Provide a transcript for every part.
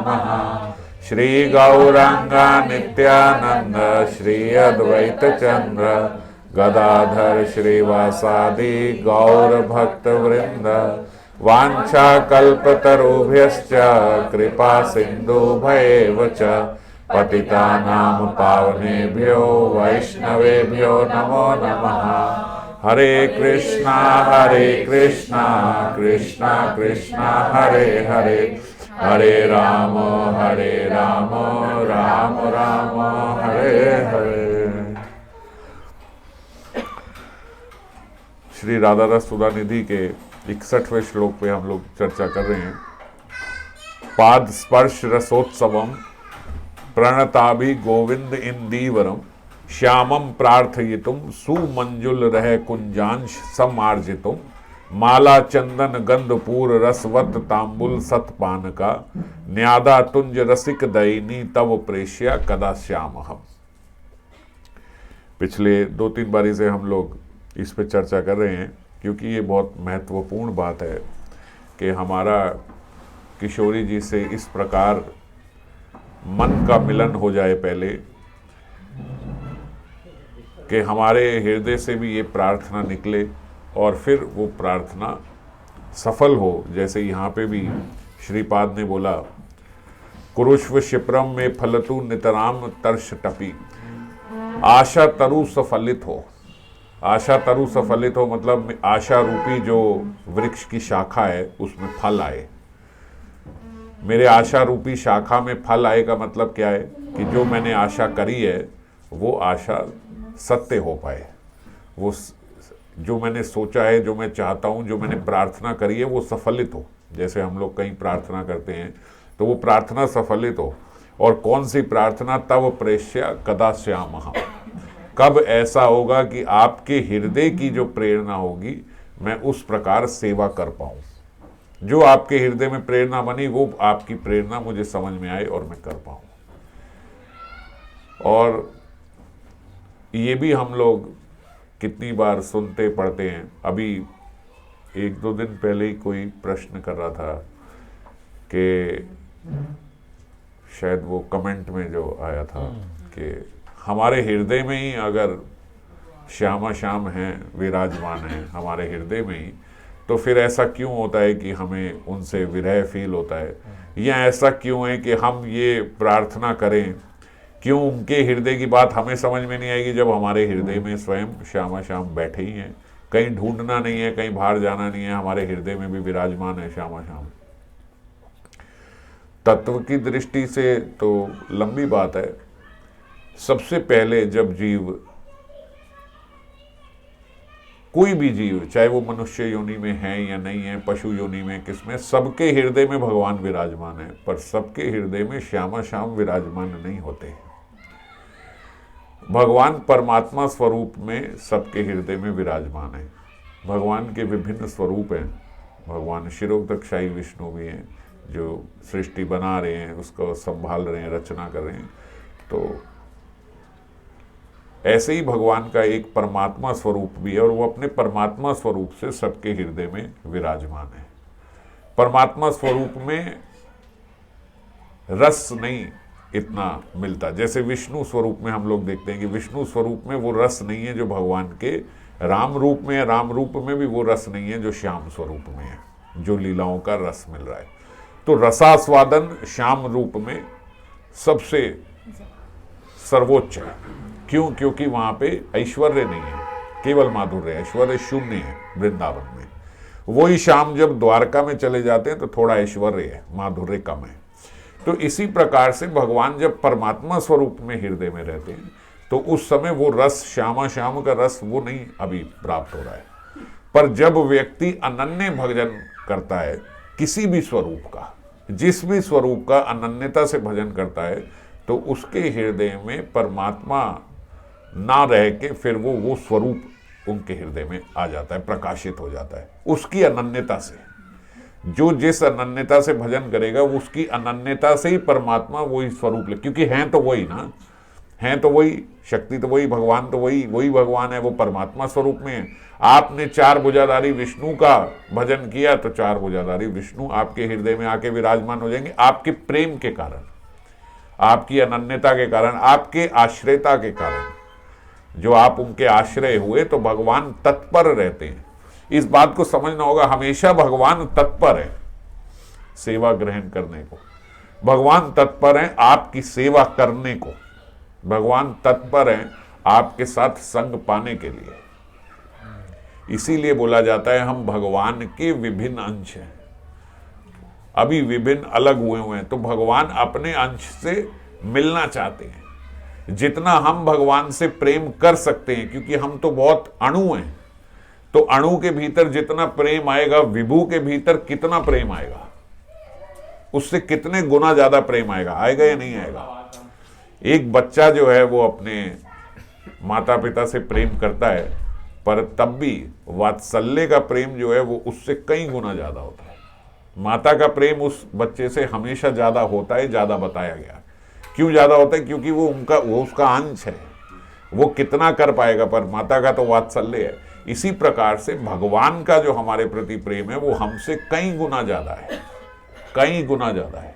नमः। श्री गौरांग नित्यानंद श्री अद्वैत चंद्र गदाधर श्रीवासादि गौर भक्त वृंद वांछा कल्पतरुभ्यश्च कृपा सिंधुभ्येव च पतितानां पावनेभ्यो वैष्णवेभ्यो नमो नमः। हरे कृष्णा कृष्णा कृष्णा हरे हरे, हरे राम राम राम हरे हरे। श्री राधा रस सुधा निधि के 61वें श्लोक पे हम लोग चर्चा कर रहे हैं। पाद स्पर्श रसोत्सवम प्रणताभि गोविंद इंदीवरम श्यामम प्रार्थयितुम सुमंजुल रह कुंजांश समार्जितुम माला चंदन गंधपूर रसवत तांबुल सतपान का न्यादा तुंज रसिक दयनी तव प्रेष्या कदा श्याम हम। पिछले 2-3 बारी से हम लोग इस पे चर्चा कर रहे हैं, क्योंकि ये बहुत महत्वपूर्ण बात है कि हमारा किशोरी जी से इस प्रकार मन का मिलन हो जाए पहले कि हमारे हृदय से भी ये प्रार्थना निकले और फिर वो प्रार्थना सफल हो। जैसे यहाँ पे भी श्रीपाद ने बोला, कुरुष्व शिप्रम में फलतु नितराम तर्ष टपी, आशा तरु सफलित हो। आशा तरु सफलित हो मतलब आशा रूपी जो वृक्ष की शाखा है उसमें फल आए। मेरे आशा रूपी शाखा में फल आए का मतलब क्या है कि जो मैंने आशा करी है वो आशा सत्य हो पाए, वो जो मैंने सोचा है, जो मैं चाहता हूँ, जो मैंने प्रार्थना करी है वो सफलित हो। जैसे हम लोग कहीं प्रार्थना करते हैं तो वो प्रार्थना सफलित हो। और कौन सी प्रार्थना? तव प्रेष्या कदा श्यामः। कब ऐसा होगा कि आपके हृदय की जो प्रेरणा होगी मैं उस प्रकार सेवा कर पाऊँ। जो आपके हृदय में प्रेरणा बनी वो आपकी प्रेरणा मुझे समझ में आए और मैं कर पाऊँ। और ये भी हम लोग कितनी बार सुनते पढ़ते हैं। अभी 1-2 दिन पहले ही कोई प्रश्न कर रहा था कि शायद वो कमेंट में जो आया था कि हमारे हृदय में ही अगर श्यामा श्याम हैं, विराजमान हैं हमारे हृदय में ही, तो फिर ऐसा क्यों होता है कि हमें उनसे विरह फील होता है, या ऐसा क्यों है कि हम ये प्रार्थना करें, क्यों उनके हृदय की बात हमें समझ में नहीं आएगी जब हमारे हृदय में स्वयं श्यामा श्याम बैठे ही हैं। कहीं ढूंढना नहीं है, कहीं बाहर जाना नहीं है, हमारे हृदय में भी विराजमान है श्यामा श्याम। तत्व की दृष्टि से तो लंबी बात है। सबसे पहले जब जीव, कोई भी जीव, चाहे वो मनुष्य योनि में है या नहीं है, पशु योनि में, किसमें, सबके हृदय में भगवान विराजमान है, पर सबके हृदय में श्यामा श्याम विराजमान नहीं होते। भगवान परमात्मा स्वरूप में सबके हृदय में विराजमान है। भगवान के विभिन्न स्वरूप हैं। भगवान शिरोक्तक्षाई विष्णु भी हैं जो सृष्टि बना रहे हैं, उसको संभाल रहे हैं, रचना कर रहे हैं। तो ऐसे ही भगवान का एक परमात्मा स्वरूप भी है और वो अपने परमात्मा स्वरूप से सबके हृदय में विराजमान है। परमात्मा स्वरूप में रस नहीं इतना मिलता, जैसे विष्णु स्वरूप में हम लोग देखते हैं कि विष्णु स्वरूप में वो रस नहीं है जो भगवान के राम रूप में है। राम रूप में भी वो रस नहीं है जो श्याम स्वरूप में है, जो लीलाओं का रस मिल रहा है। तो रसास्वादन श्याम रूप में सबसे सर्वोच्च है। क्यों? क्योंकि वहां पे ऐश्वर्य नहीं है, केवल माधुर्य। ऐश्वर्य शून्य है वृंदावन में। वही श्याम जब द्वारका में चले जाते हैं तो थोड़ा ऐश्वर्य है, माधुर्य कम है। तो इसी प्रकार से भगवान जब परमात्मा स्वरूप में हृदय में रहते हैं तो उस समय वो रस, श्यामा श्याम का रस, वो नहीं अभी प्राप्त हो रहा है। पर जब व्यक्ति अनन्य भजन करता है किसी भी स्वरूप का, जिस भी स्वरूप का अनन्यता से भजन करता है, तो उसके हृदय में परमात्मा ना रह के फिर वो स्वरूप उनके हृदय में आ जाता है, प्रकाशित हो जाता है उसकी अनन्यता से। जो जिस अनन्यता से भजन करेगा उसकी अनन्यता से ही परमात्मा वही स्वरूप ले, क्योंकि हैं तो वही ना, हैं तो वही, शक्ति तो वही, भगवान तो वही भगवान है, वो परमात्मा स्वरूप में है। आपने 4 भुजाधारी विष्णु का भजन किया तो 4 भुजाधारी विष्णु आपके हृदय में आके विराजमान हो जाएंगे, आपके प्रेम के कारण, आपकी अनन्यता के कारण, आपके आश्रयता के कारण। जो आप उनके आश्रय हुए तो भगवान तत्पर रहते हैं। इस बात को समझना होगा, हमेशा भगवान तत्पर है सेवा ग्रहण करने को। भगवान तत्पर हैं आपकी सेवा करने को। भगवान तत्पर हैं आपके साथ संग पाने के लिए। इसीलिए बोला जाता है हम भगवान के विभिन्न अंश हैं, अभी विभिन्न अलग हुए हैं। तो भगवान अपने अंश से मिलना चाहते हैं। जितना हम भगवान से प्रेम कर सकते हैं, क्योंकि हम तो बहुत अणु हैं, तो अणु के भीतर जितना प्रेम आएगा, विभू के भीतर कितना प्रेम आएगा, उससे कितने गुना ज्यादा प्रेम आएगा या नहीं आएगा। एक बच्चा जो है वो अपने माता पिता से प्रेम करता है, पर तब भी वात्सल्य का प्रेम जो है वो उससे कई गुना ज्यादा होता है। माता का प्रेम उस बच्चे से हमेशा ज्यादा होता है, ज्यादा बताया गया। क्यों ज्यादा होता है? क्योंकि वो उसका अंश है, वो कितना कर पाएगा, पर माता का तो वात्सल्य है। इसी प्रकार से भगवान का जो हमारे प्रति प्रेम है वो हमसे कई गुना ज्यादा है, कई गुना ज्यादा है।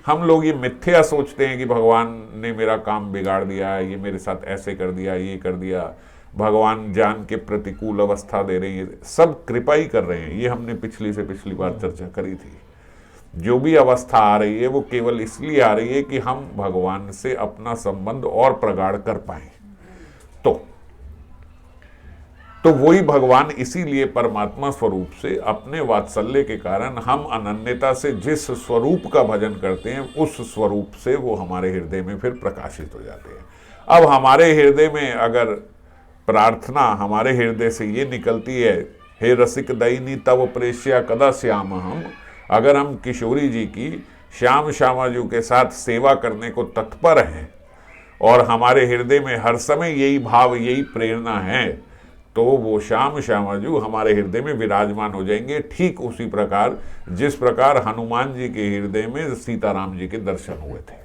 हम लोग ये मिथ्या सोचते हैं कि भगवान ने मेरा काम बिगाड़ दिया, ये मेरे साथ ऐसे कर दिया, ये कर दिया, भगवान जान के प्रतिकूल अवस्था दे रहे हैं, सब कृपा ही कर रहे हैं। ये हमने पिछली बार चर्चा करी थी। जो भी अवस्था आ रही है वो केवल इसलिए आ रही है कि हम भगवान से अपना संबंध और प्रगाढ़ कर पाए। तो वही भगवान इसीलिए परमात्मा स्वरूप से अपने वात्सल्य के कारण हम अनन्यता से जिस स्वरूप का भजन करते हैं, उस स्वरूप से वो हमारे हृदय में फिर प्रकाशित हो जाते हैं। अब हमारे हृदय में अगर प्रार्थना हमारे हृदय से ये निकलती है, हे रसिक दयिनी तव प्रेष्या कदा श्याम हम, अगर हम किशोरी जी की श्याम श्यामाजू के साथ सेवा करने को तत्पर हैं और हमारे हृदय में हर समय यही भाव, यही प्रेरणा है, तो वो श्याम श्यामाजू हमारे हृदय में विराजमान हो जाएंगे। ठीक उसी प्रकार जिस प्रकार हनुमान जी के हृदय में सीताराम जी के दर्शन हुए थे।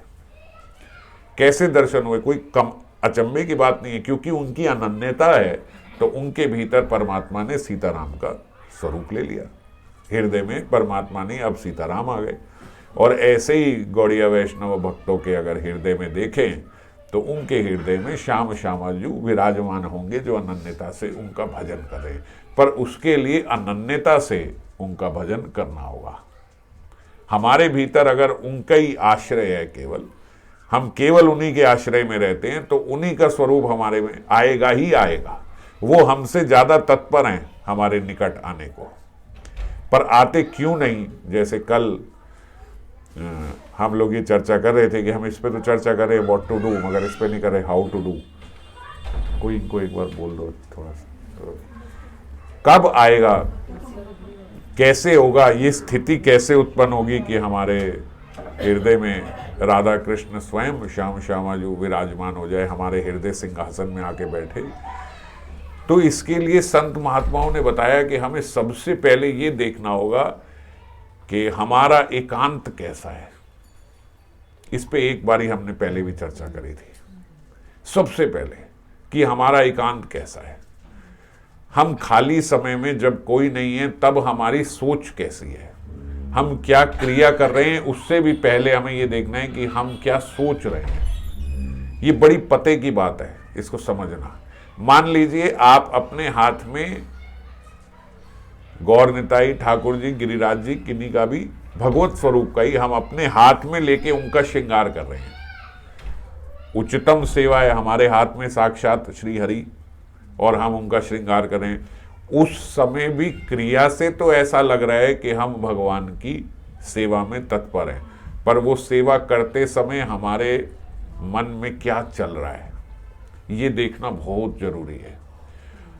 कैसे दर्शन हुए? कोई कम अचंभे की बात नहीं है, क्योंकि उनकी अनन्यता है, तो उनके भीतर परमात्मा ने सीताराम का स्वरूप ले लिया। हृदय में परमात्मा ने अब सीताराम आ गए। और ऐसे ही गौड़िया वैष्णव भक्तों के अगर हृदय में देखें तो उनके हृदय में श्याम श्यामाजू विराजमान होंगे, जो अनन्यता से उनका भजन कर रहे हैं। पर उसके लिए अनन्यता से उनका भजन करना होगा। हमारे भीतर अगर उनका ही आश्रय है, केवल हम केवल उन्हीं के आश्रय में रहते हैं, तो उन्हीं का स्वरूप हमारे में आएगा ही आएगा। वो हमसे ज्यादा तत्पर हैं हमारे निकट आने को, पर आते क्यों नहीं? जैसे कल हम लोग ये चर्चा कर रहे थे कि हम इस पे तो चर्चा कर रहे हैं व्हाट टू डू, मगर इस पे नहीं कर रहे हाउ टू डू। कोई इनको एक बार बोल दो थोड़ा सा, कब आएगा, कैसे होगा, ये स्थिति कैसे उत्पन्न होगी कि हमारे हृदय में राधा कृष्ण स्वयं श्याम श्यामाजू विराजमान हो जाए, हमारे हृदय सिंहासन में आके बैठे। तो इसके लिए संत महात्माओं ने बताया कि हमें सबसे पहले ये देखना होगा कि हमारा एकांत कैसा है। इस पे एक बारी हमने पहले भी चर्चा करी थी। सबसे पहले कि हमारा एकांत कैसा है। हम खाली समय में जब कोई नहीं है तब हमारी सोच कैसी है, हम क्या क्रिया कर रहे हैं, उससे भी पहले हमें ये देखना है कि हम क्या सोच रहे हैं। ये बड़ी पते की बात है, इसको समझना। मान लीजिए आप अपने हाथ में गौर निताई ठाकुर जी, गिरिराज जी, किन्हीं का भी भगवत स्वरूप का ही हम अपने हाथ में लेके उनका श्रृंगार कर रहे हैं। उच्चतम सेवा है, हमारे हाथ में साक्षात श्री हरि और हम उनका श्रृंगार कर रहे हैं। उस समय भी क्रिया से तो ऐसा लग रहा है कि हम भगवान की सेवा में तत्पर हैं, पर वो सेवा करते समय हमारे मन में क्या चल रहा है, ये देखना बहुत जरूरी है।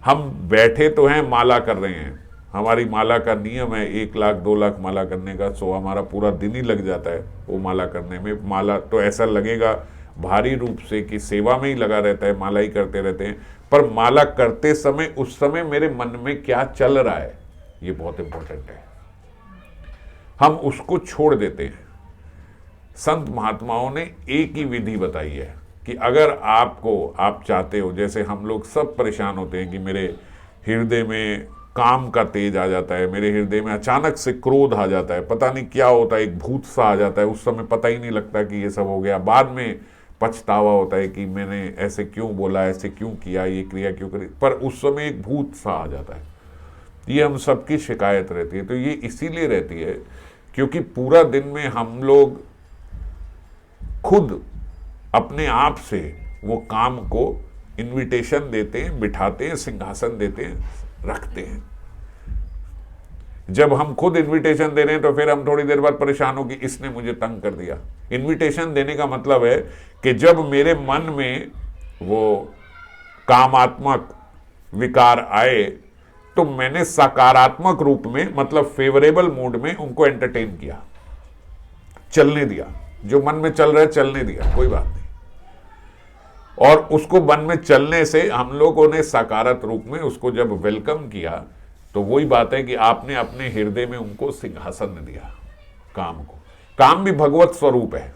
हम बैठे तो हैं, माला कर रहे हैं, हमारी माला का नियम है 1 लाख 2 लाख माला करने का, सो हमारा पूरा दिन ही लग जाता है वो माला करने में। माला तो ऐसा लगेगा भारी रूप से कि सेवा में ही लगा रहता है, माला ही करते रहते हैं, पर माला करते समय उस समय मेरे मन में क्या चल रहा है, ये बहुत इंपॉर्टेंट है। हम उसको छोड़ देते हैं। संत महात्माओं ने एक ही विधि बताई है कि अगर आप चाहते हो, जैसे हम लोग सब परेशान होते हैं कि मेरे हृदय में काम का तेज आ जाता है, मेरे हृदय में अचानक से क्रोध आ जाता है, पता नहीं क्या होता है, एक भूत सा आ जाता है, उस समय पता ही नहीं लगता कि ये सब हो गया, बाद में पछतावा होता है कि मैंने ऐसे क्यों बोला, ऐसे क्यों किया, ये क्रिया क्यों करी, पर उस समय एक भूत सा आ जाता है। ये हम सबकी शिकायत रहती है। तो ये इसीलिए रहती है क्योंकि पूरा दिन में हम लोग खुद अपने आप से वो काम को इनविटेशन देते हैं, बिठाते हैं, सिंहासन देते हैं, रखते हैं। जब हम खुद इनविटेशन दे रहे हैं तो फिर हम थोड़ी देर बाद परेशान हो कि इसने मुझे तंग कर दिया। इनविटेशन देने का मतलब है कि जब मेरे मन में वो कामात्मक विकार आए तो मैंने सकारात्मक रूप में, मतलब फेवरेबल मूड में उनको एंटरटेन किया, चलने दिया। जो मन में चल रहा है चलने दिया, कोई बात नहीं। और उसको मन में चलने से हम लोगों ने सकारात्मक रूप में उसको जब वेलकम किया तो वही बात है कि आपने अपने हृदय में उनको सिंहासन दिया। काम को, काम भी भगवत स्वरूप है,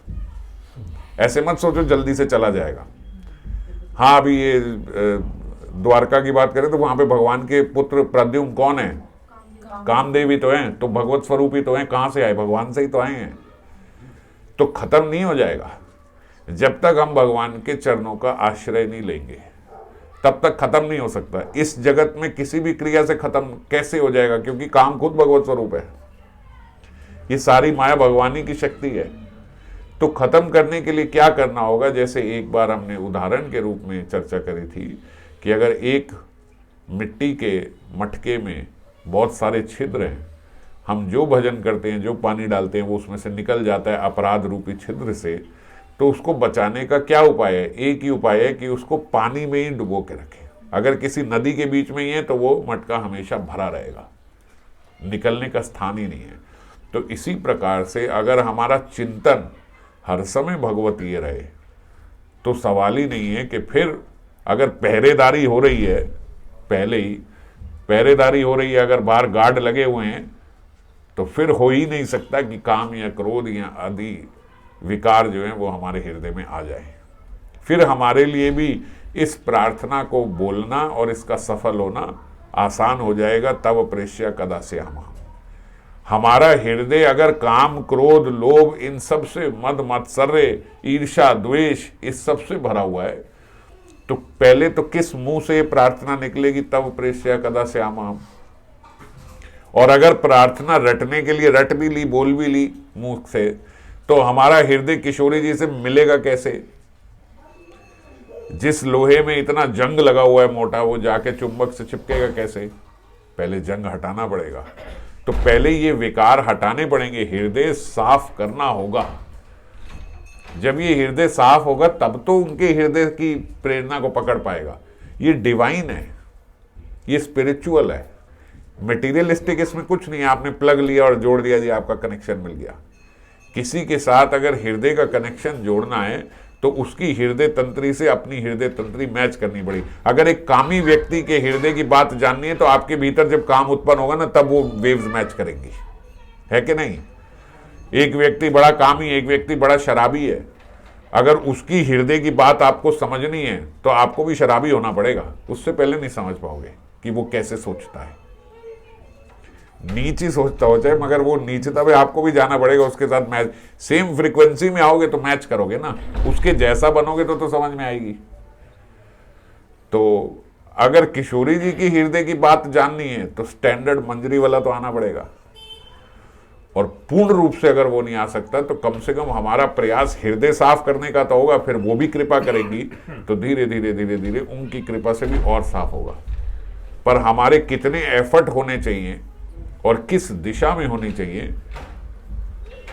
ऐसे मत सोचो जल्दी से चला जाएगा। हाँ, अभी ये द्वारका की बात करें तो वहां पे भगवान के पुत्र प्रद्युम्न कौन है? कामदेव ही तो हैं, तो भगवत स्वरूप ही तो हैं। कहां से आए? भगवान से ही तो आए हैं। तो खत्म नहीं हो जाएगा जब तक हम भगवान के चरणों का आश्रय नहीं लेंगे, तब तक खत्म नहीं हो सकता। इस जगत में किसी भी क्रिया से खत्म कैसे हो जाएगा? क्योंकि काम खुद भगवत स्वरूप है, ये सारी माया भगवानी की शक्ति है। तो खत्म करने के लिए क्या करना होगा? जैसे एक बार हमने उदाहरण के रूप में चर्चा करी थी कि अगर एक मिट्टी के मटके में बहुत सारे छिद्र हैं, हम जो भजन करते हैं, जो पानी डालते हैं, वो उसमें से निकल जाता है अपराध रूपी छिद्र से, तो उसको बचाने का क्या उपाय है? एक ही उपाय है कि उसको पानी में ही डुबो के रखें। अगर किसी नदी के बीच में ही है तो वो मटका हमेशा भरा रहेगा, निकलने का स्थान ही नहीं है। तो इसी प्रकार से अगर हमारा चिंतन हर समय भगवतीय रहे तो सवाल ही नहीं है कि फिर अगर पहरेदारी हो रही है, पहले ही पहरेदारी हो रही है, अगर बाहर गार्ड लगे हुए हैं, तो फिर हो ही नहीं सकता कि काम या क्रोध या आदि विकार जो है वो हमारे हृदय में आ जाए। फिर हमारे लिए भी इस प्रार्थना को बोलना और इसका सफल होना आसान हो जाएगा। तब प्रेष्य कदा से हमारा हृदय अगर काम, क्रोध, लोभ, इन सब से, मद मत्सर्य, ईर्ष्या, द्वेष, इस सब से भरा हुआ है, तो पहले तो किस मुंह से प्रार्थना निकलेगी? तब प्रेष्य कदा से हम। और अगर प्रार्थना रटने के लिए रट भी ली, बोल भी ली मुंह से, तो हमारा हृदय किशोरी जी से मिलेगा कैसे? जिस लोहे में इतना जंग लगा हुआ है मोटा, वो जाके चुंबक से चिपकेगा कैसे? पहले जंग हटाना पड़ेगा। तो पहले ये विकार हटाने पड़ेंगे, हृदय साफ करना होगा। जब ये हृदय साफ होगा तब तो उनके हृदय की प्रेरणा को पकड़ पाएगा। ये डिवाइन है, ये स्पिरिचुअल है। मटेरियलिस्टिक इसमें कुछ नहीं है, आपने प्लग लिया और जोड़ दिया जी, आपका कनेक्शन मिल गया। किसी के साथ अगर हृदय का कनेक्शन जोड़ना है तो उसकी हृदय तंत्री से अपनी हृदय तंत्री मैच करनी पड़ेगी। अगर एक कामी व्यक्ति के हृदय की बात जाननी है तो आपके भीतर जब काम उत्पन्न होगा ना, तब वो वेव्स मैच करेंगी, है कि नहीं? एक व्यक्ति बड़ा कामी, एक व्यक्ति बड़ा शराबी है, अगर उसकी हृदय की बात आपको समझनी है तो आपको भी शराबी होना पड़ेगा। उससे पहले नहीं समझ पाओगे कि वो कैसे सोचता है। नीच ही सोचता हो चाहे, मगर वो नीचता पे आपको भी जाना पड़ेगा, उसके साथ मैच, सेम फ्रीक्वेंसी में आओगे तो मैच करोगे ना, उसके जैसा बनोगे तो समझ में आएगी। तो अगर किशोरी जी की हृदय की बात जाननी है तो स्टैंडर्ड मंजरी वाला तो आना पड़ेगा। और पूर्ण रूप से अगर वो नहीं आ सकता तो कम से कम हमारा प्रयास हृदय साफ करने का तो होगा। फिर वो भी कृपा करेंगी तो धीरे धीरे धीरे धीरे उनकी कृपा से भी और साफ होगा। पर हमारे कितने एफर्ट होने चाहिए और किस दिशा में होनी चाहिए,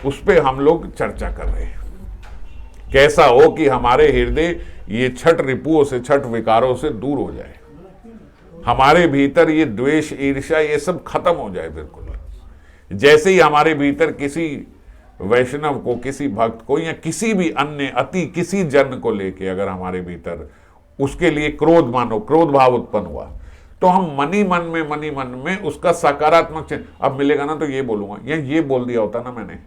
उस पे हम लोग चर्चा कर रहे हैं। कैसा हो कि हमारे हृदय ये छठ रिपुओं से, छठ विकारों से दूर हो जाए, हमारे भीतर ये द्वेष, ईर्ष्या, ये सब खत्म हो जाए बिल्कुल। जैसे ही हमारे भीतर किसी वैष्णव को, किसी भक्त को, या किसी भी अन्य अति किसी जन को लेके अगर हमारे भीतर उसके लिए क्रोध, मानो क्रोध भाव उत्पन्न हुआ, तो हम मनी मन में उसका सकारात्मक अब मिलेगा ना तो ये बोलूंगा, या ये बोल दिया होता ना मैंने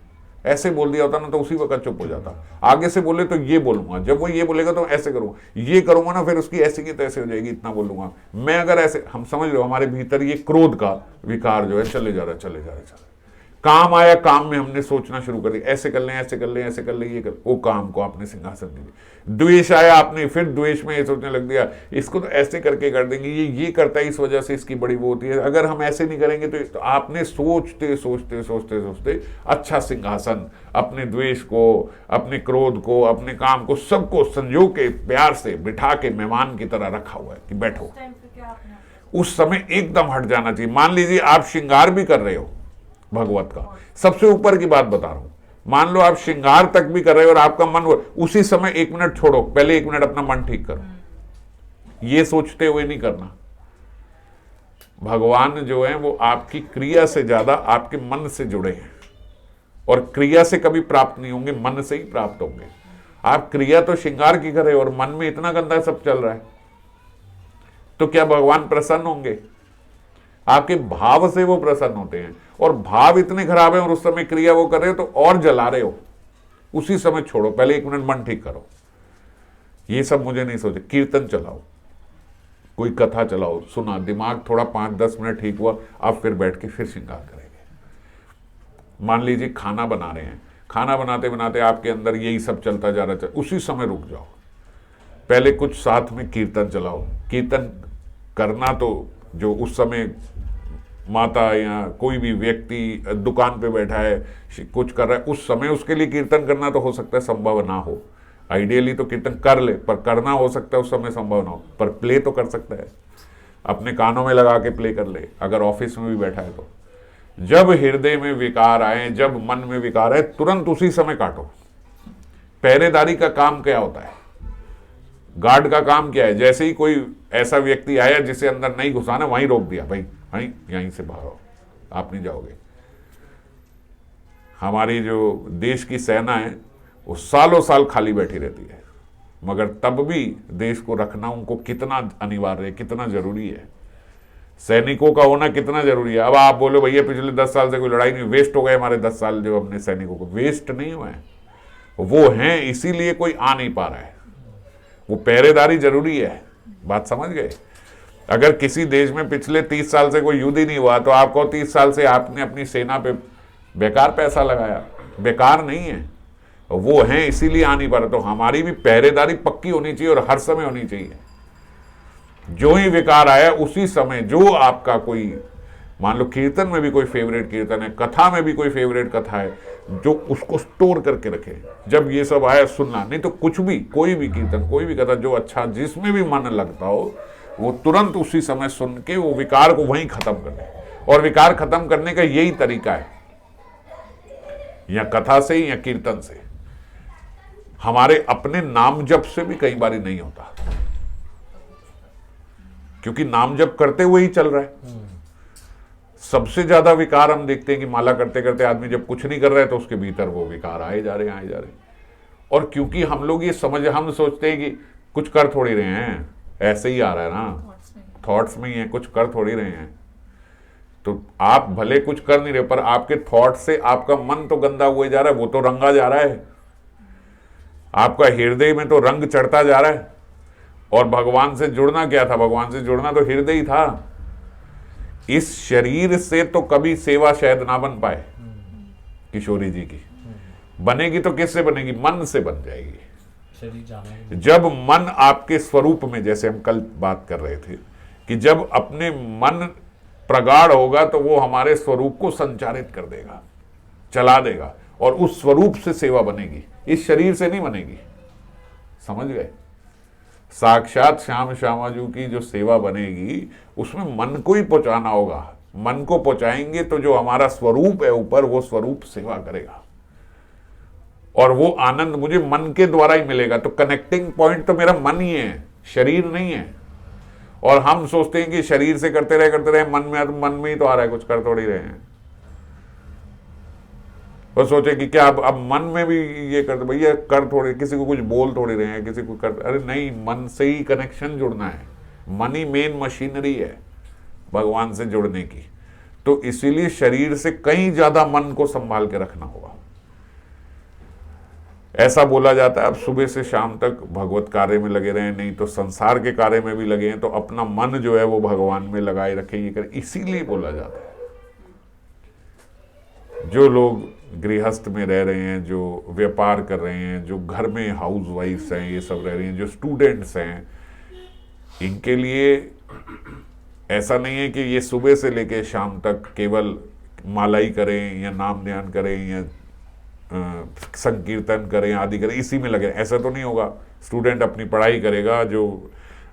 ऐसे बोल दिया होता ना तो उसी वक्त चुप हो जाता। आगे से बोले तो ये बोलूंगा, जब वो ये बोलेगा तो ऐसे करूंगा, ये करूंगा ना फिर उसकी ऐसी की तैसे हो जाएगी, इतना बोलूंगा मैं। अगर ऐसे, हम समझ लो हमारे भीतर ये क्रोध का विकार जो है चले जा रहा है, चले जा रहा है। काम आया, काम में हमने सोचना शुरू कर दिया, ऐसे कर लें, ऐसे कर लें, ऐसे कर लें, ये कर, वो काम को आपने सिंहासन दे दिया। द्वेष आया, आपने फिर द्वेष में ये सोचने लग दिया, इसको तो ऐसे करके कर देंगे, ये करता है, इस वजह से इसकी बड़ी वो होती है, अगर हम ऐसे नहीं करेंगे तो आपने सोचते सोचते सोचते सोचते अच्छा सिंहासन अपने द्वेष को, अपने क्रोध को, अपने काम को, सबको संजो के प्यार से बिठा के मेहमान की तरह रखा हुआ है कि बैठो। उस समय एकदम हट जाना चाहिए। मान लीजिए आप श्रृंगार भी कर रहे हो भगवत का, सबसे ऊपर की बात बता रहा हूं, मान लो आप श्रृंगार तक भी कर रहे हो और आपका मन, उसी समय 1 मिनट छोड़ो, पहले 1 मिनट अपना मन ठीक करो। ये सोचते हुए नहीं करना। भगवान जो है वो आपकी क्रिया से ज्यादा आपके मन से जुड़े हैं, और क्रिया से कभी प्राप्त नहीं होंगे, मन से ही प्राप्त होंगे। आप क्रिया तो श्रृंगार की कर रहे हो और मन में इतना गंदा सब चल रहा है, तो क्या भगवान प्रसन्न होंगे? आपके भाव से वो प्रसन्न होते हैं, और भाव इतने खराब है और उस समय क्रिया वो कर रहे हो तो और जला रहे हो। उसी समय छोड़ो, पहले 1 मिनट मन ठीक करो। ये सब मुझे नहीं सोचे, कीर्तन चलाओ, कोई कथा चलाओ, सुना, दिमाग थोड़ा 5-10 मिनट ठीक हुआ, आप फिर बैठ के फिर श्रृंगार करेंगे। मान लीजिए खाना बना रहे हैं, खाना बनाते बनाते आपके अंदर यही सब चलता जा रहा है, उसी समय रुक जाओ, पहले कुछ साथ में कीर्तन चलाओ। कीर्तन करना तो जो उस समय माता या कोई भी व्यक्ति दुकान पे बैठा है, कुछ कर रहा है, उस समय उसके लिए कीर्तन करना तो हो सकता है संभव ना हो। आइडियली तो कीर्तन कर ले, पर करना हो सकता है उस समय संभव ना हो, पर प्ले तो कर सकता है, अपने कानों में लगा के प्ले कर ले, अगर ऑफिस में भी बैठा है तो। जब हृदय में विकार आए, जब मन में विकार आए, तुरंत उसी समय काटो। पहरेदारी का काम क्या होता है? गार्ड का काम क्या है? जैसे ही कोई ऐसा व्यक्ति आया जिसे अंदर नहीं घुसाना, वहीं रोक दिया, भाई वहीं, यहीं से बाहर आओ, आप नहीं जाओगे। हमारी जो देश की सेना है वो सालों साल खाली बैठी रहती है, मगर तब भी देश को रखना उनको कितना अनिवार्य है, कितना जरूरी है। सैनिकों का होना कितना जरूरी है। अब आप बोलो भैया पिछले 10 साल से कोई लड़ाई नहीं, वेस्ट हो गए हमारे 10 साल जो हमने सैनिकों को, वेस्ट नहीं हुए हैं, वो हैं इसीलिए कोई आ नहीं पा रहा है। वो पहरेदारी जरूरी है, बात समझ गए? अगर किसी देश में पिछले 30 साल से कोई युद्ध ही नहीं हुआ तो आपको 30 साल से आपने अपनी सेना पे बेकार पैसा लगाया, बेकार नहीं है, वो हैं इसीलिए आ नहीं पा रहा। तो हमारी भी पहरेदारी पक्की होनी चाहिए और हर समय होनी चाहिए। जो ही विकार आया उसी समय, जो आपका कोई, मान लो कीर्तन में भी कोई फेवरेट कीर्तन है, कथा में भी कोई फेवरेट कथा है, जो उसको स्टोर करके रखे। जब ये सब आया सुनना, नहीं तो कुछ भी, कोई भी कीर्तन, कोई भी कथा, जो अच्छा जिसमें भी मन लगता हो, वो तुरंत उसी समय सुन के वो विकार को वहीं खत्म कर दे। और विकार खत्म करने का यही तरीका है, या कथा से या कीर्तन से। हमारे अपने नाम जप से भी कई बार नहीं होता, क्योंकि नाम जप करते हुए ही चल रहा है। सबसे ज्यादा विकार हम देखते हैं कि माला करते करते आदमी जब कुछ नहीं कर रहा है तो उसके भीतर वो विकार आए जा रहे हैं, आए जा रहे हैं। और क्योंकि हम लोग ये हम सोचते हैं कि कुछ कर थोड़ी रहे हैं, ऐसे ही आ रहा है ना, थॉट्स में ही है, कुछ कर थोड़ी रहे हैं। तो आप भले कुछ कर नहीं रहे, पर आपके थॉट से आपका मन तो गंदा हुए जा रहा है, वो तो रंगा जा रहा है, आपका हृदय में तो रंग चढ़ता जा रहा है। और भगवान से जुड़ना क्या था? भगवान से जुड़ना तो हृदय ही था। इस शरीर से तो कभी सेवा शायद ना बन पाए किशोरी जी की, बनेगी तो किससे बनेगी? मन से बन जाएगी। जब मन आपके स्वरूप में, जैसे हम कल बात कर रहे थे कि जब अपने मन प्रगाढ़ होगा तो वो हमारे स्वरूप को संचारित कर देगा, चला देगा, और उस स्वरूप से सेवा बनेगी, इस शरीर से नहीं बनेगी। समझ गए? साक्षात श्याम श्यामाजू की जो सेवा बनेगी उसमें मन को ही पहुंचाना होगा। मन को पहुंचाएंगे तो जो हमारा स्वरूप है ऊपर, वो स्वरूप सेवा करेगा, और वो आनंद मुझे मन के द्वारा ही मिलेगा। तो कनेक्टिंग पॉइंट तो मेरा मन ही है, शरीर नहीं है। और हम सोचते हैं कि शरीर से करते रहे मन में, तो मन में ही तो आ रहा है, कुछ कर थोड़ी रहे हैं। वो सोचे कि क्या अब मन में भी ये करते, भैया कर थोड़े, किसी को कुछ बोल थोड़ी रहे हैं, किसी को कर, अरे नहीं, मन से ही कनेक्शन जुड़ना है। मन ही मेन मशीनरी है भगवान से जुड़ने की। तो इसीलिए शरीर से कहीं ज्यादा मन को संभाल के रखना होगा। ऐसा बोला जाता है, अब सुबह से शाम तक भगवत कार्य में लगे रहें, नहीं तो संसार के कार्य में भी लगे हैं, तो अपना मन जो है वो भगवान में लगाए रखें, ये करें, इसीलिए बोला जाता है। जो लोग गृहस्थ में रह रहे हैं, जो व्यापार कर रहे हैं, जो घर में हाउस वाइफ्स हैं, ये सब रह रही हैं, जो स्टूडेंट्स हैं, इनके लिए ऐसा नहीं है कि ये सुबह से लेकर शाम तक केवल मालाई करें या नाम ध्यान करें या संकीर्तन करें आदि करें, इसी में लगे, ऐसा तो नहीं होगा। स्टूडेंट अपनी पढ़ाई करेगा, जो